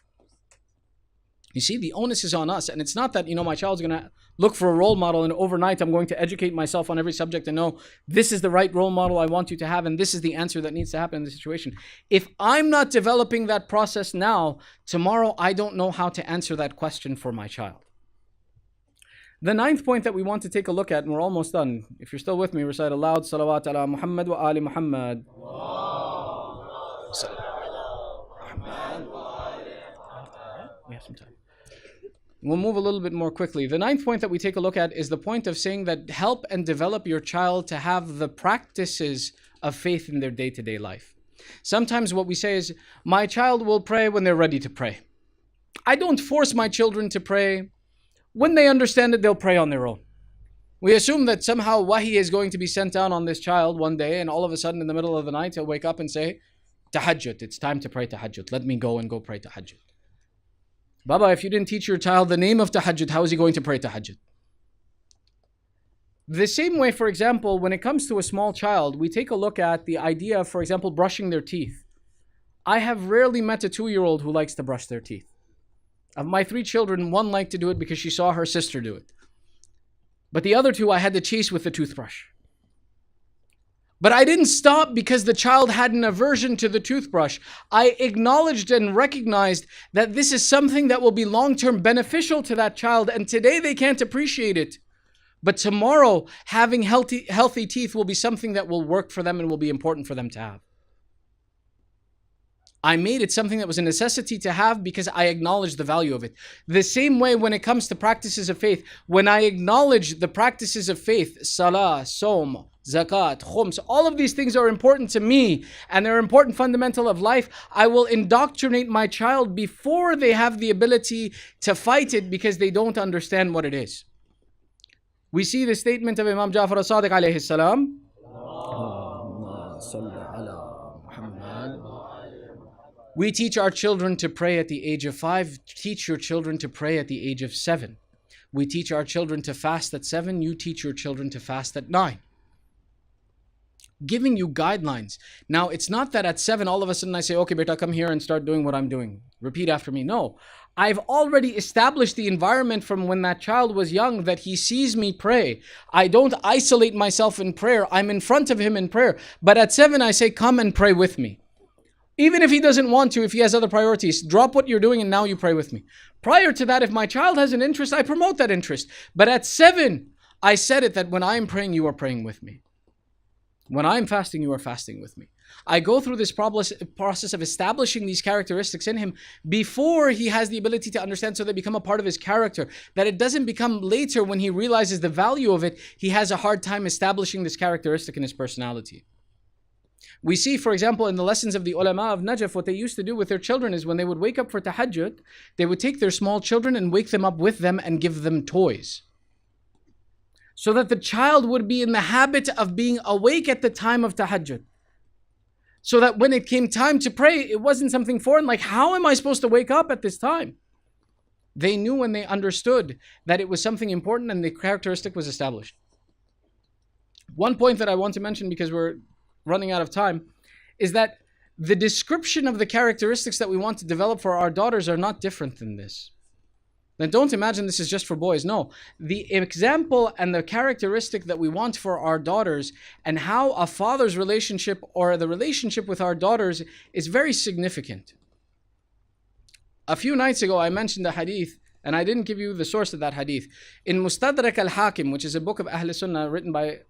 You see, the onus is on us. And it's not that, my child's going to look for a role model and overnight I'm going to educate myself on every subject and know this is the right role model I want you to have and this is the answer that needs to happen in the situation. If I'm not developing that process now, tomorrow I don't know how to answer that question for my child. The ninth point that we want to take a look at, and we're almost done. If you're still with me, recite aloud, Salawat ala Muhammad wa ali Muhammad. We have some time. We'll move a little bit more quickly. The ninth point that we take a look at is the point of saying that help and develop your child to have the practices of faith in their day-to-day life. Sometimes what we say is, my child will pray when they're ready to pray. I don't force my children to pray. When they understand it, they'll pray on their own. We assume that somehow wahi is going to be sent down on this child one day and all of a sudden in the middle of the night he'll wake up and say, Tahajjud, it's time to pray Tahajjud. Let me go and go pray Tahajjud. Baba, if you didn't teach your child the name of Tahajjud, how is he going to pray Tahajjud? The same way, for example, when it comes to a small child, we take a look at the idea of, for example, brushing their teeth. I have rarely met a 2-year-old who likes to brush their teeth. Of my 3 children, one liked to do it because she saw her sister do it. But the other 2 I had to chase with the toothbrush. But I didn't stop because the child had an aversion to the toothbrush. I acknowledged and recognized that this is something that will be long-term beneficial to that child, and today they can't appreciate it. But tomorrow, having healthy teeth will be something that will work for them and will be important for them to have. I made it something that was a necessity to have because I acknowledged the value of it. The same way when it comes to practices of faith, when I acknowledge the practices of faith, salah, som, zakat, khums, all of these things are important to me and they're important fundamental of life, I will indoctrinate my child before they have the ability to fight it because they don't understand what it is. We see the statement of Imam Ja'far as-Sadiq alayhi salam. We teach our children to pray at the age of 5. Teach your children to pray at the age of 7. We teach our children to fast at 7. You teach your children to fast at 9. Giving you guidelines. Now, it's not that at 7, all of a sudden I say, okay, beta, come here and start doing what I'm doing. Repeat after me. No. I've already established the environment from when that child was young that he sees me pray. I don't isolate myself in prayer. I'm in front of him in prayer. But at 7, I say, come and pray with me. Even if he doesn't want to, if he has other priorities, drop what you're doing and now you pray with me. Prior to that, if my child has an interest, I promote that interest. But at 7, I said it that when I'm praying, you are praying with me. When I'm fasting, you are fasting with me. I go through this process of establishing these characteristics in him before he has the ability to understand, so they become a part of his character. That it doesn't become later when he realizes the value of it, he has a hard time establishing this characteristic in his personality. We see, for example, in the lessons of the ulama of Najaf, what they used to do with their children is when they would wake up for tahajjud, they would take their small children and wake them up with them and give them toys, so that the child would be in the habit of being awake at the time of tahajjud. So that when it came time to pray, it wasn't something foreign, like, how am I supposed to wake up at this time? They knew and they understood that it was something important and the characteristic was established. One point that I want to mention, because we're running out of time, is that the description of the characteristics that we want to develop for our daughters are not different than this. Then don't imagine this is just for boys. No, the example and the characteristic that we want for our daughters and how a father's relationship or the relationship with our daughters is very significant. A few nights ago, I mentioned a hadith, and I didn't give you the source of that hadith. In Mustadrak al-Hakim, which is a book of Ahl Sunnah written by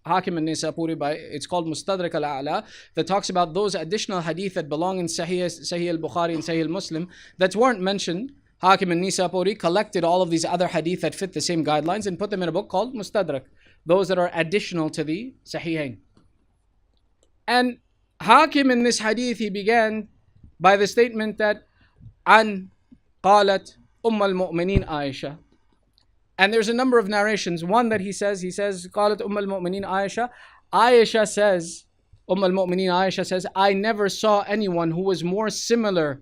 Hakim al-Nisapuri, it's called Mustadrak al-A'la, that talks about those additional hadith that belong in Sahih al-Bukhari and Sahih al-Muslim that weren't mentioned. Hakim al-Nisapuri collected all of these other hadith that fit the same guidelines and put them in a book called Mustadrak, those that are additional to the Sahihain. And Hakim in this hadith, he began by the statement that An qalat al-Mu'mineen Aisha. And there's a number of narrations. One that he says, qalat al-Mu'mineen Aisha. Aisha says, al-Mu'mineen Aisha says, I never saw anyone who was more similar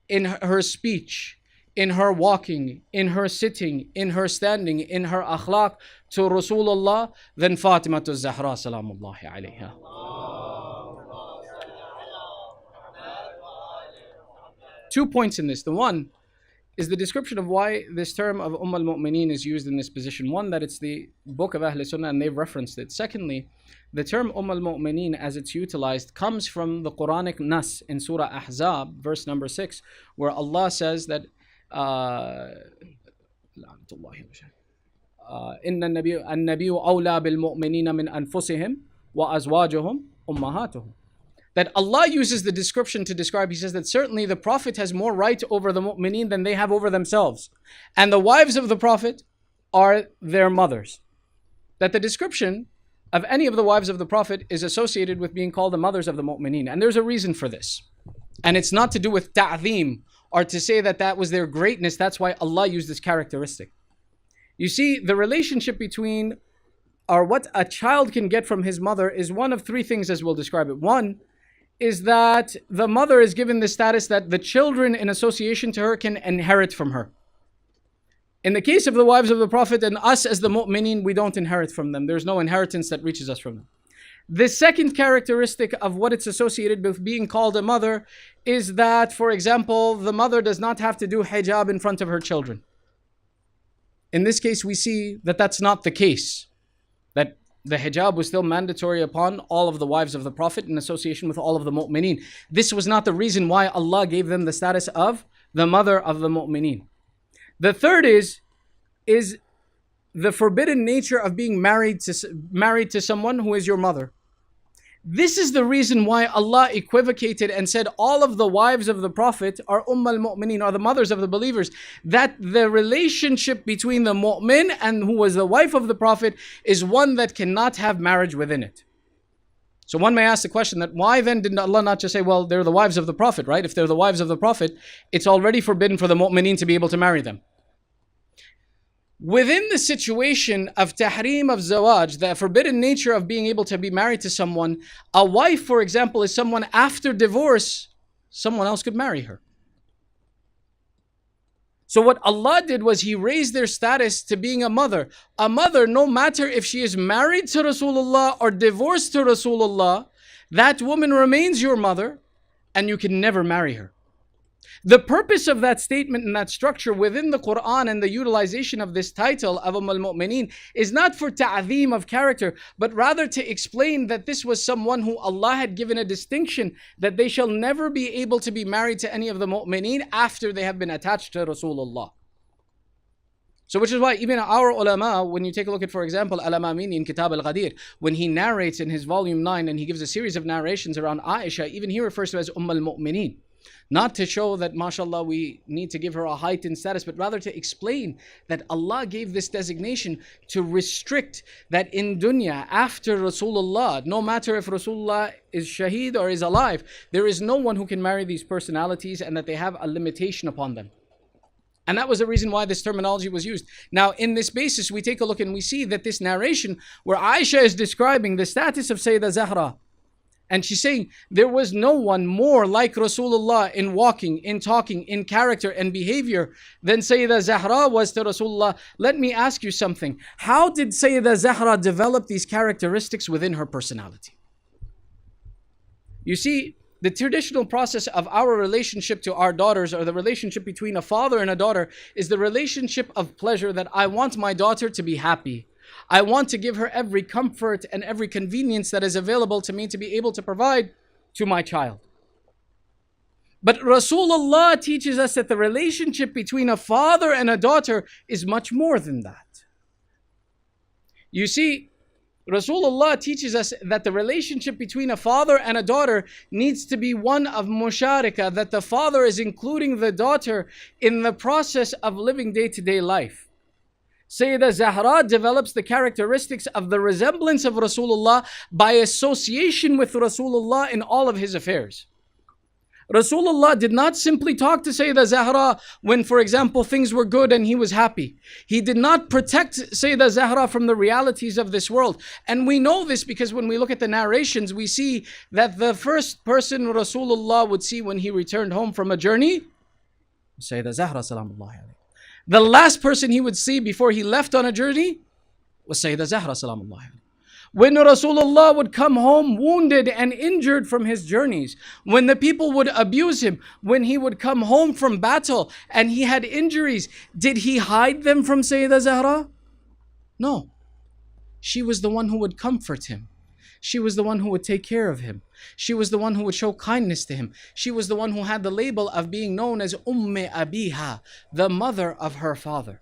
in her speech, in her walking, in her sitting, in her standing, in her akhlaq to Rasulullah than Fatima Zahra salamullahi alayha. 2 points in this. The one is the description of why this term of al-Mu'mineen is used in this position. One, that it's the book of Ahl Sunnah and they've referenced it. Secondly, the term al-Mu'mineen as it's utilized comes from the Quranic Nas in Surah Ahzab, verse number 6, where Allah says that إن النبي أولى بالمؤمنين من أنفسهم وأزواجهم أمهاتهم. That Allah uses the description to describe, he says that certainly the Prophet has more right over the mu'mineen than they have over themselves. And the wives of the Prophet are their mothers. That the description of any of the wives of the Prophet is associated with being called the mothers of the mu'mineen. And there's a reason for this. And it's not to do with ta'zeem, or to say that that was their greatness. That's why Allah used this characteristic. You see, the relationship between, or what a child can get from his mother, is one of three things as we'll describe it. One is that the mother is given the status that the children in association to her can inherit from her. In the case of the wives of the Prophet and us as the mu'mineen, we don't inherit from them. There's no inheritance that reaches us from them. The second characteristic of what it's associated with being called a mother is that, for example, the mother does not have to do hijab in front of her children. In this case, we see that that's not the case. That the hijab was still mandatory upon all of the wives of the Prophet in association with all of the mu'mineen. This was not the reason why Allah gave them the status of the mother of the mu'mineen. The third is the forbidden nature of being married to someone who is your mother. This is the reason why Allah equivocated and said all of the wives of the Prophet are al-Mu'mineen, are the mothers of the believers. That the relationship between the mu'min and who was the wife of the Prophet is one that cannot have marriage within it. So one may ask the question that why then did Allah not just say, well, they're the wives of the Prophet, right? If they're the wives of the Prophet, it's already forbidden for the mu'mineen to be able to marry them. Within the situation of tahreem of zawaj, the forbidden nature of being able to be married to someone, a wife, for example, is someone after divorce, someone else could marry her. So what Allah did was He raised their status to being a mother. A mother, no matter if she is married to Rasulullah or divorced to Rasulullah, that woman remains your mother and you can never marry her. The purpose of that statement and that structure within the Quran and the utilization of this title of al-Mu'mineen is not for ta'zeem of character, but rather to explain that this was someone who Allah had given a distinction that they shall never be able to be married to any of the mu'mineen after they have been attached to Rasulullah. So which is why even our ulama, when you take a look at, for example, Al-Amamini in Kitab al-Ghadir, when he narrates in his volume 9 and he gives a series of narrations around Aisha, even he refers to her as al-Mu'mineen. Not to show that, mashallah, we need to give her a heightened status, but rather to explain that Allah gave this designation to restrict that in dunya, after Rasulullah, no matter if Rasulullah is shaheed or is alive, there is no one who can marry these personalities, and that they have a limitation upon them. And that was the reason why this terminology was used. Now, in this basis, we take a look and we see that this narration where Aisha is describing the status of Sayyidah Zahra, and she's saying there was no one more like Rasulullah in walking, in talking, in character and behavior than Sayyidah Zahra was to Rasulullah. Let me ask you something. How did Sayyidah Zahra develop these characteristics within her personality? You see, the traditional process of our relationship to our daughters, or the relationship between a father and a daughter, is the relationship of pleasure, that I want my daughter to be happy. I want to give her every comfort and every convenience that is available to me to be able to provide to my child. But Rasulullah teaches us that the relationship between a father and a daughter is much more than that. You see, Rasulullah teaches us that the relationship between a father and a daughter needs to be one of musharika, that the father is including the daughter in the process of living day-to-day life. Sayyidah Zahra develops the characteristics of the resemblance of Rasulullah by association with Rasulullah in all of his affairs. Rasulullah did not simply talk to Sayyidah Zahra when, for example, things were good and he was happy. He did not protect Sayyidah Zahra from the realities of this world. And we know this because when we look at the narrations, we see that the first person Rasulullah would see when he returned home from a journey, Sayyidah Zahra salamullahi alayhi. The last person he would see before he left on a journey was Sayyidah Zahra salamullahi alayhi. When Rasulullah would come home wounded and injured from his journeys, when the people would abuse him, when he would come home from battle and he had injuries, did he hide them from Sayyidah Zahra? No. She was the one who would comfort him. She was the one who would take care of him. She was the one who would show kindness to him. She was the one who had the label of being known as Abiha, the mother of her father.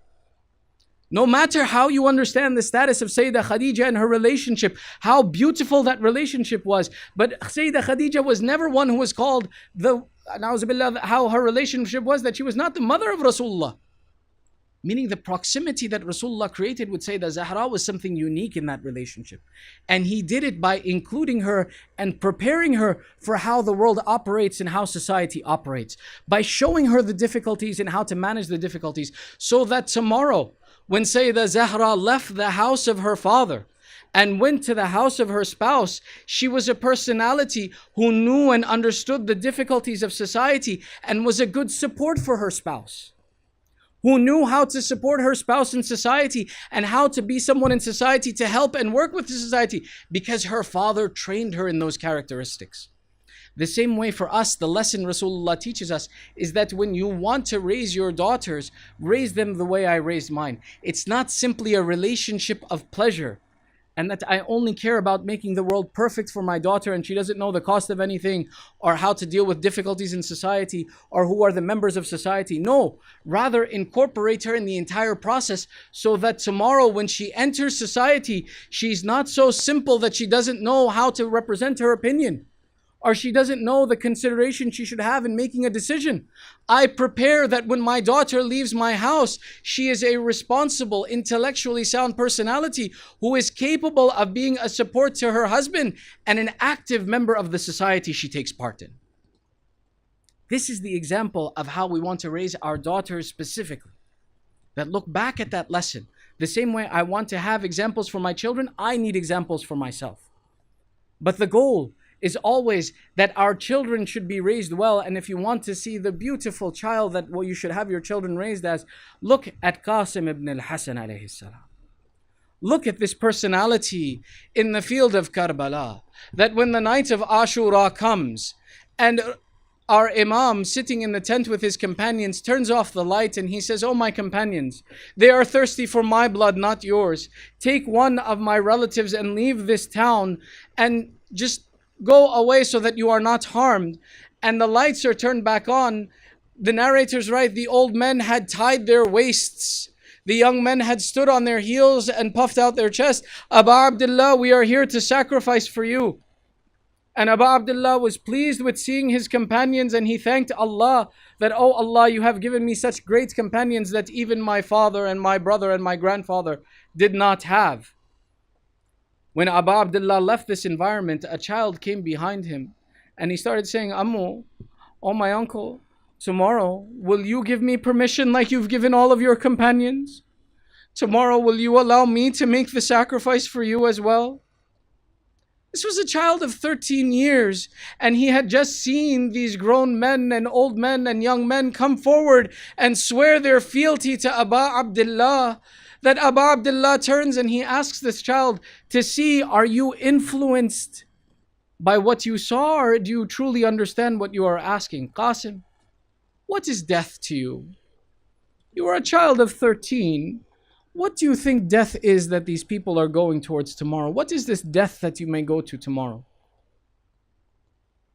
No matter how you understand the status of Sayyidah Khadija and her relationship, how beautiful that relationship was, but Sayyidah Khadija was never one who was called how her relationship was, that she was not the mother of Rasulullah. Meaning the proximity that Rasulullah created with Sayyidah Zahra was something unique in that relationship. And he did it by including her and preparing her for how the world operates and how society operates. By showing her the difficulties and how to manage the difficulties, so that tomorrow, when Sayyidah Zahra left the house of her father and went to the house of her spouse, she was a personality who knew and understood the difficulties of society and was a good support for her spouse. Who knew how to support her spouse in society and how to be someone in society to help and work with the society, because her father trained her in those characteristics. The same way for us, the lesson Rasulullah teaches us is that when you want to raise your daughters, raise them the way I raised mine. It's not simply a relationship of pleasure, and that I only care about making the world perfect for my daughter and she doesn't know the cost of anything or how to deal with difficulties in society or who are the members of society. No, rather incorporate her in the entire process so that tomorrow when she enters society, she's not so simple that she doesn't know how to represent her opinion, or she doesn't know the consideration she should have in making a decision. I prepare that when my daughter leaves my house, she is a responsible, intellectually sound personality who is capable of being a support to her husband and an active member of the society she takes part in. This is the example of how we want to raise our daughters specifically. That look back at that lesson. The same way I want to have examples for my children, I need examples for myself. But the goal is always that our children should be raised well. And if you want to see the beautiful child that you should have your children raised as, look at Qasim ibn al-Hasan alayhi salam. Look at this personality in the field of Karbala, that when the night of Ashura comes and our Imam sitting in the tent with his companions turns off the light and he says, "Oh my companions, they are thirsty for my blood, not yours. Take one of my relatives and leave this town and just go away so that you are not harmed." And the lights are turned back on. The narrators write, the old men had tied their waists. The young men had stood on their heels and puffed out their chest. Aba Abdullah, we are here to sacrifice for you. And Abu Abdullah was pleased with seeing his companions, and he thanked Allah that, oh Allah, you have given me such great companions that even my father and my brother and my grandfather did not have. When Abu Abdullah left this environment, a child came behind him and he started saying, Ammu, oh my uncle, tomorrow will you give me permission like you've given all of your companions? Tomorrow will you allow me to make the sacrifice for you as well? This was a child of 13 years, and he had just seen these grown men and old men and young men come forward and swear their fealty to Abu Abdullah. That Abu Abdullah turns and he asks this child to see, are you influenced by what you saw, or do you truly understand what you are asking? Qasim, what is death to you? You are a child of 13. What do you think death is that these people are going towards tomorrow? What is this death that you may go to tomorrow?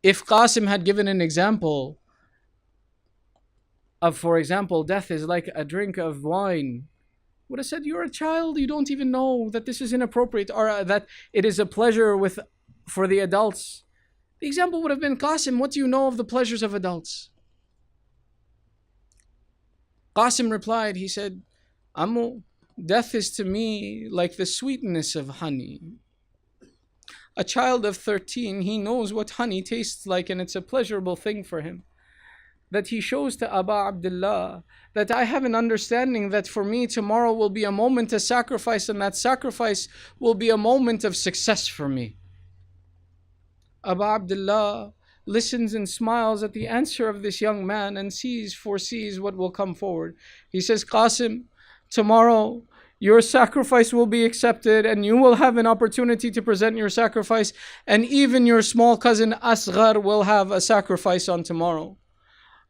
If Qasim had given an example of, for example, death is like a drink of wine, would have said, you're a child, you don't even know that this is inappropriate, or that it is a pleasure for the adults. The example would have been, Qasim, what do you know of the pleasures of adults? Qasim replied, he said, Ammu, death is to me like the sweetness of honey. A child of 13, he knows what honey tastes like, and it's a pleasurable thing for him. That he shows to Abu Abdullah that I have an understanding that for me tomorrow will be a moment of sacrifice, and that sacrifice will be a moment of success for me. Abu Abdullah listens and smiles at the answer of this young man and foresees what will come forward. He says, Qasim, tomorrow your sacrifice will be accepted, and you will have an opportunity to present your sacrifice, and even your small cousin Asghar will have a sacrifice on tomorrow.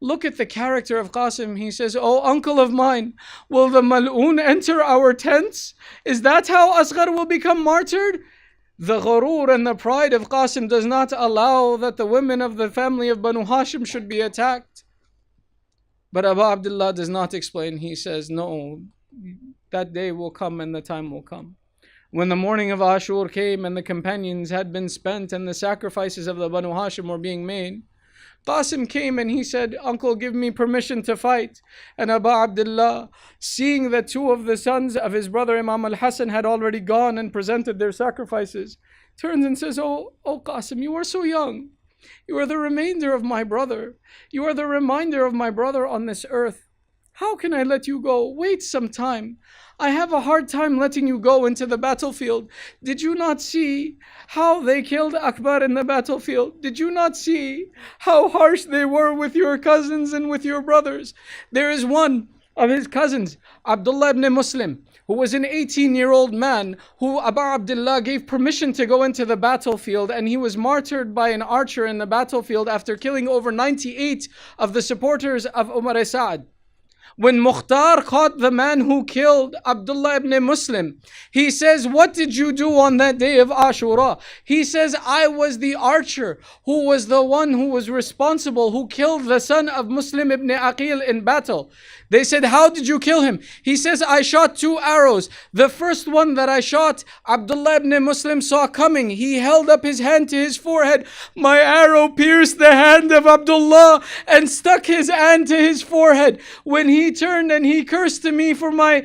Look at the character of Qasim. He says, oh uncle of mine, will the mal'oon enter our tents? Is that how Asghar will become martyred? The ghurur and the pride of Qasim does not allow that the women of the family of Banu Hashim should be attacked. But Abu Abdullah does not explain. He says, no, that day will come and the time will come. When the morning of Ashur came and the companions had been spent and the sacrifices of the Banu Hashim were being made, Qasim came and he said, uncle, give me permission to fight. And Abu Abdullah, seeing that two of the sons of his brother Imam al-Hasan had already gone and presented their sacrifices, turns and says, oh Qasim, you are so young. You are the remainder of my brother. You are the reminder of my brother on this earth. How can I let you go? Wait some time. I have a hard time letting you go into the battlefield. Did you not see how they killed Akbar in the battlefield? Did you not see how harsh they were with your cousins and with your brothers? There is one of his cousins, Abdullah ibn Muslim, who was an 18-year-old man who Abu Abdullah gave permission to go into the battlefield, and he was martyred by an archer in the battlefield after killing over 98 of the supporters of Umar Sa'ad. When Mukhtar caught the man who killed Abdullah ibn Muslim, he says, what did you do on that day of Ashura? He says, I was the archer who was the one who was responsible, who killed the son of Muslim ibn Aqil in battle. They said, how did you kill him? He says, I shot 2 arrows. The first one that I shot, Abdullah ibn Muslim saw coming. He held up his hand to his forehead. My arrow pierced the hand of Abdullah and stuck his hand to his forehead. When he turned and he cursed to me for my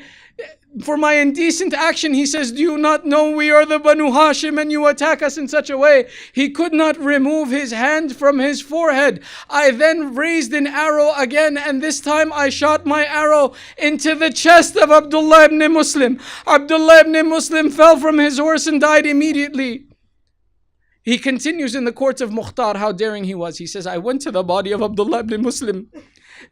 indecent action, he says, do you not know we are the Banu Hashim and you attack us in such a way? He could not remove his hand from his forehead. I then raised an arrow again, and this time I shot my arrow into the chest of Abdullah ibn Muslim. Abdullah ibn Muslim fell from his horse and died immediately. He continues in the court of Mukhtar how daring he was. He says, I went to the body of Abdullah ibn Muslim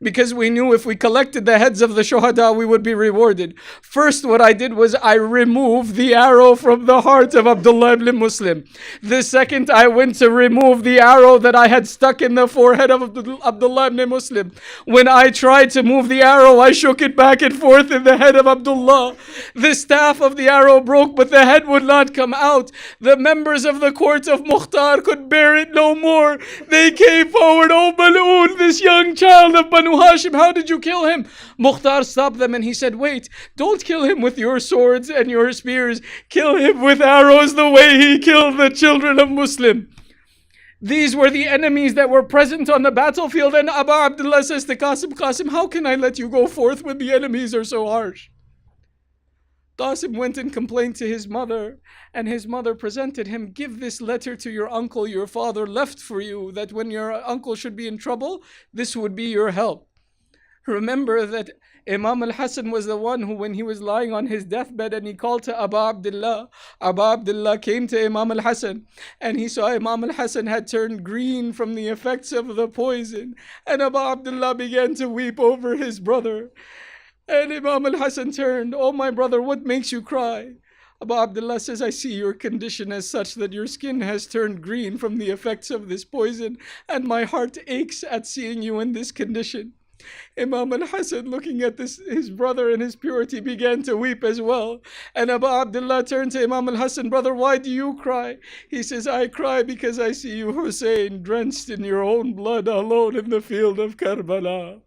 because we knew if we collected the heads of the shuhada, we would be rewarded. First, what I did was I removed the arrow from the heart of Abdullah ibn Muslim. The second, I went to remove the arrow that I had stuck in the forehead of Abdullah ibn Muslim. When I tried to move the arrow, I shook it back and forth in the head of Abdullah. The staff of the arrow broke, but the head would not come out. The members of the court of Mukhtar could bear it no more. They came forward, oh Bal'oon, this young child of Banu Banu Hashim, how did you kill him? Mukhtar stopped them and he said, wait, don't kill him with your swords and your spears. Kill him with arrows the way he killed the children of Muslim. These were the enemies that were present on the battlefield. And Abu Abdullah says to Qasim, Qasim, how can I let you go forth when the enemies are so harsh? Qasim went and complained to his mother, and his mother presented him, give this letter to your uncle your father left for you, that when your uncle should be in trouble, this would be your help. Remember that Imam al-Hassan was the one who, when he was lying on his deathbed and he called to Abu Abdullah came to Imam al-Hassan and he saw Imam al-Hassan had turned green from the effects of the poison, and Abu Abdullah began to weep over his brother. And Imam al-Hassan turned, oh my brother, what makes you cry? Abu Abdullah says, I see your condition as such that your skin has turned green from the effects of this poison, and my heart aches at seeing you in this condition. Imam al-Hassan, looking at his brother and his purity, began to weep as well. And Abu Abdullah turned to Imam al-Hassan, brother, why do you cry? He says, I cry because I see you, Hussein, drenched in your own blood alone in the field of Karbala.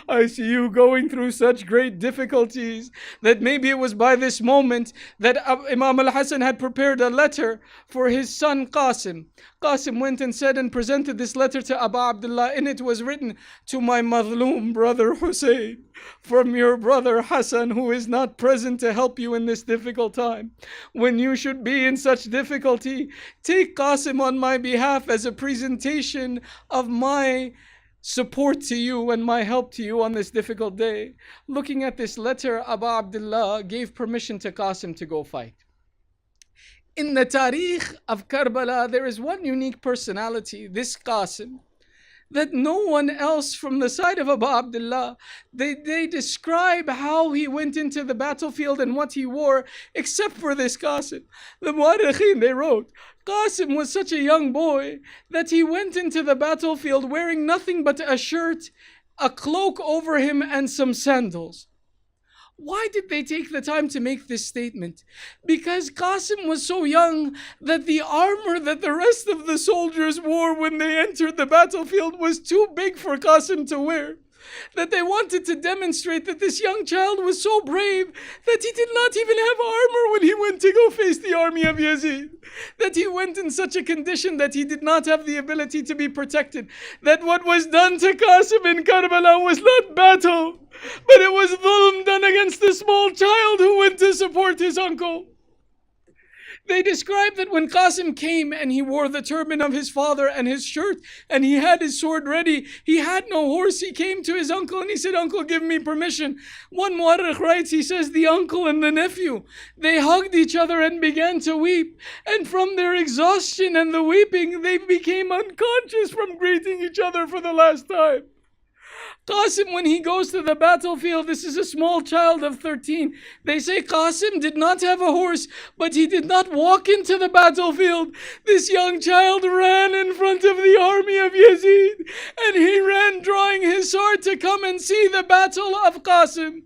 I see you going through such great difficulties that maybe it was by this moment that Imam al-Hassan had prepared a letter for his son Qasim. Qasim went and said and presented this letter to Abu Abdullah. In it was written, to my madhloom brother Hussein, from your brother Hassan, who is not present to help you in this difficult time. When you should be in such difficulty, take Qasim on my behalf as a presentation of my support to you and my help to you on this difficult day. Looking at this letter, Abu Abdullah gave permission to Qasim to go fight. In the Tarikh of Karbala, there is one unique personality, this Qasim, that no one else from the side of Abu Abdullah, they describe how he went into the battlefield and what he wore, except for this Qasim. The Mu'arrikhin, they wrote, Qasim was such a young boy that he went into the battlefield wearing nothing but a shirt, a cloak over him, and some sandals. Why did they take the time to make this statement? Because Qasim was so young that the armor that the rest of the soldiers wore when they entered the battlefield was too big for Qasim to wear. That they wanted to demonstrate that this young child was so brave that he did not even have armor when he went to go face the army of Yazid. That he went in such a condition that he did not have the ability to be protected. That what was done to Qasim in Karbala was not battle, but it was dhulm done against the small child who went to support his uncle. They describe that when Qasim came and he wore the turban of his father and his shirt and he had his sword ready, he had no horse. He came to his uncle and he said, Uncle, give me permission. One Mu'arrikh writes, he says, the uncle and the nephew, they hugged each other and began to weep. And from their exhaustion and the weeping, they became unconscious from greeting each other for the last time. Qasim, when he goes to the battlefield, this is a small child of 13. They say Qasim did not have a horse, but he did not walk into the battlefield. This young child ran in front of the army of Yazid, and he ran drawing his sword to come and see the battle of Qasim.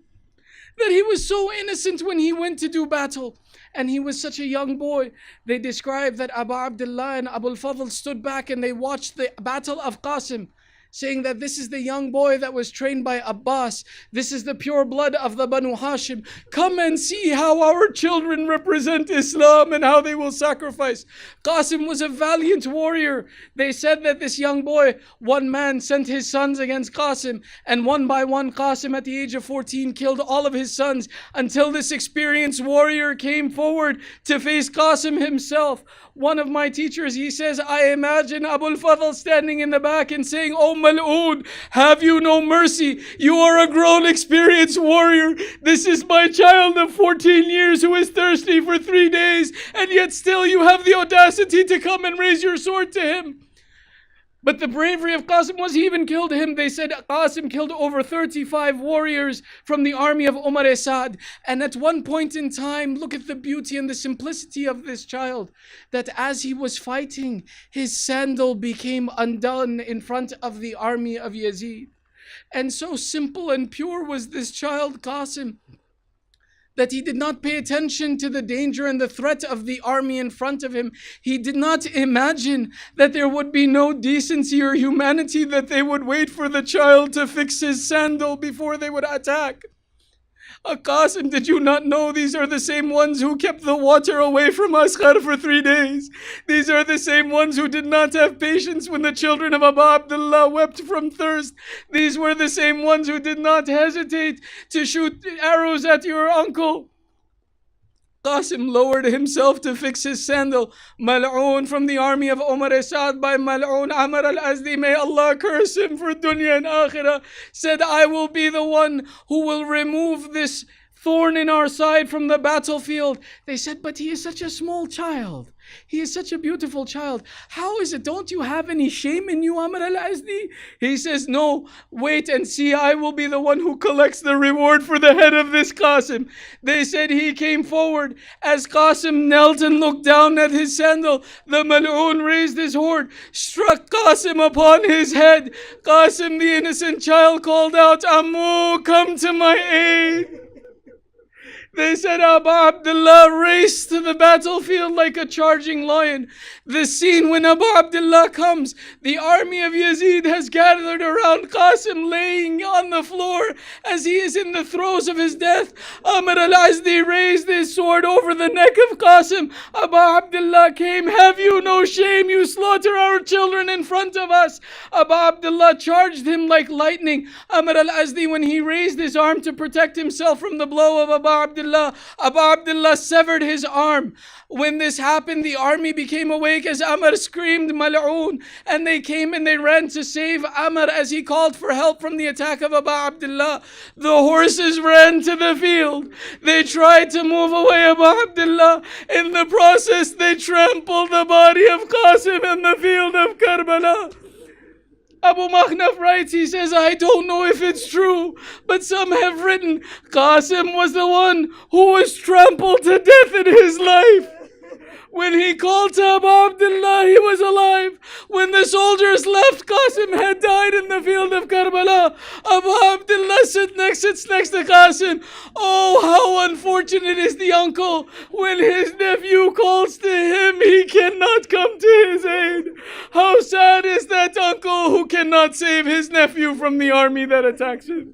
That he was so innocent when he went to do battle. And he was such a young boy. They describe that Abu Abdullah and Abu al-Fadl stood back and they watched the battle of Qasim, saying that this is the young boy that was trained by Abbas. This is the pure blood of the Banu Hashim. Come and see how our children represent Islam and how they will sacrifice. Qasim was a valiant warrior. They said that this young boy, one man sent his sons against Qasim, and one by one Qasim at the age of 14 killed all of his sons until this experienced warrior came forward to face Qasim himself. One of my teachers, he says, I imagine Abu al-Fadl standing in the back and saying, Oh Mal'oon, have you no mercy? You are a grown, experienced warrior. This is my child of 14 years who is thirsty for 3 days, and yet still you have the audacity to come and raise your sword to him. But the bravery of Qasim was he even killed him. They said Qasim killed over 35 warriors from the army of Umar Asad. And at one point in time, look at the beauty and the simplicity of this child, that as he was fighting, his sandal became undone in front of the army of Yazid. And so simple and pure was this child Qasim, that he did not pay attention to the danger and the threat of the army in front of him. He did not imagine that there would be no decency or humanity, that they would wait for the child to fix his sandal before they would attack. Qasim, did you not know these are the same ones who kept the water away from Asghar for 3 days? These are the same ones who did not have patience when the children of Abu Abdullah wept from thirst. These were the same ones who did not hesitate to shoot arrows at your uncle. Qasim lowered himself to fix his sandal. Mal'oon from the army of Umar Sa'd by Mal'oon Amr al-Azdi, may Allah curse him for dunya and akhirah, said, I will be the one who will remove this thorn in our side from the battlefield. They said, but he is such a small child. He is such a beautiful child. How is it? Don't you have any shame in you, Amr al-Azdi? He says, no, wait and see. I will be the one who collects the reward for the head of this Qasim. They said he came forward. As Qasim knelt and looked down at his sandal, the Mal'oon raised his sword, struck Qasim upon his head. Qasim, the innocent child, called out, Ammu, come to my aid. They said Abu Abdullah raced to the battlefield like a charging lion. The scene when Abu Abdullah comes, the army of Yazid has gathered around Qasim laying on the floor as he is in the throes of his death. Amr al-Azdi raised his sword over the neck of Qasim. Abu Abdullah came, have you no shame? You slaughter our children in front of us. Abu Abdullah charged him like lightning. Amr al-Azdi, when he raised his arm to protect himself from the blow of Abu Abdullah severed his arm. When this happened, the army became awake as Amr screamed, Mal'oon, and they came and they ran to save Amr as he called for help from the attack of Abu Abdullah. The horses ran to the field. They tried to move away Abu Abdullah. In the process, they trampled the body of Qasim in the field of Karbala. Abu Makhnaf writes, he says, I don't know if it's true, but some have written Qasim was the one who was trampled to death in his life. When he called to Abu Abdullah, he was alive. When the soldiers left, Qasim had died in the field of Karbala. Abu Abdullah sits next to Qasim. Oh, how unfortunate is the uncle. When his nephew calls to him, he cannot come to his aid. How sad is that uncle who cannot save his nephew from the army that attacks him.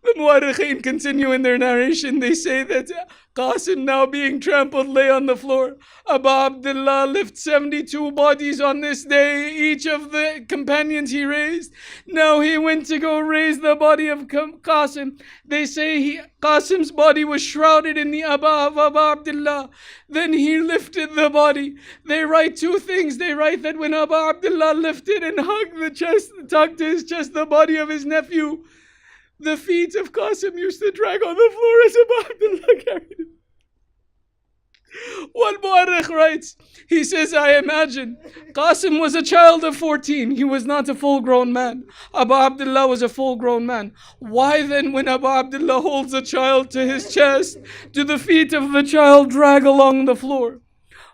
The Mu'arrikheen continue in their narration. They say that Qasim, now being trampled, lay on the floor. Abu Abdullah lifted 72 bodies on this day, each of the companions he raised. Now he went to go raise the body of Qasim. They say Qasim's body was shrouded in the abba of Abu Abdullah. Then he lifted the body. They write two things. They write that when Abu Abdullah lifted and tugged to his chest the body of his nephew, the feet of Qasim used to drag on the floor as Abu Abdullah carried him. One Mu'arrikh writes, he says, I imagine Qasim was a child of 14. He was not a full-grown man. Abu Abdullah was a full-grown man. Why then, when Abu Abdullah holds a child to his chest, do the feet of the child drag along the floor?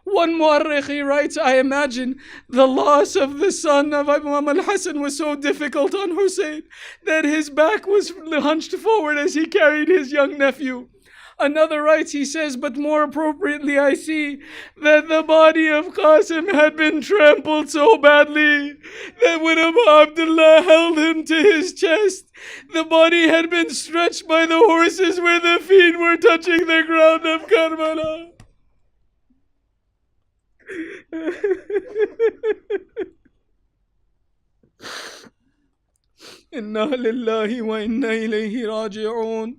One Mu'arrikh, he writes, I imagine the loss of the son of Imam al-Hassan was so difficult on Hussein that his back was hunched forward as he carried his young nephew. Another writes, he says, but more appropriately I see that the body of Qasim had been trampled so badly that when Abu Abdullah held him to his chest, the body had been stretched by the horses where the feet were touching the ground of Karbala. إنا لله وإنا إليه راجعون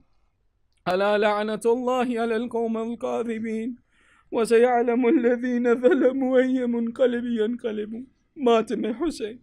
ألا لعنة الله على القوم الكاذبين وسيعلم الذين ظلموا أي منقلب ينقلبون. ماتم حسين.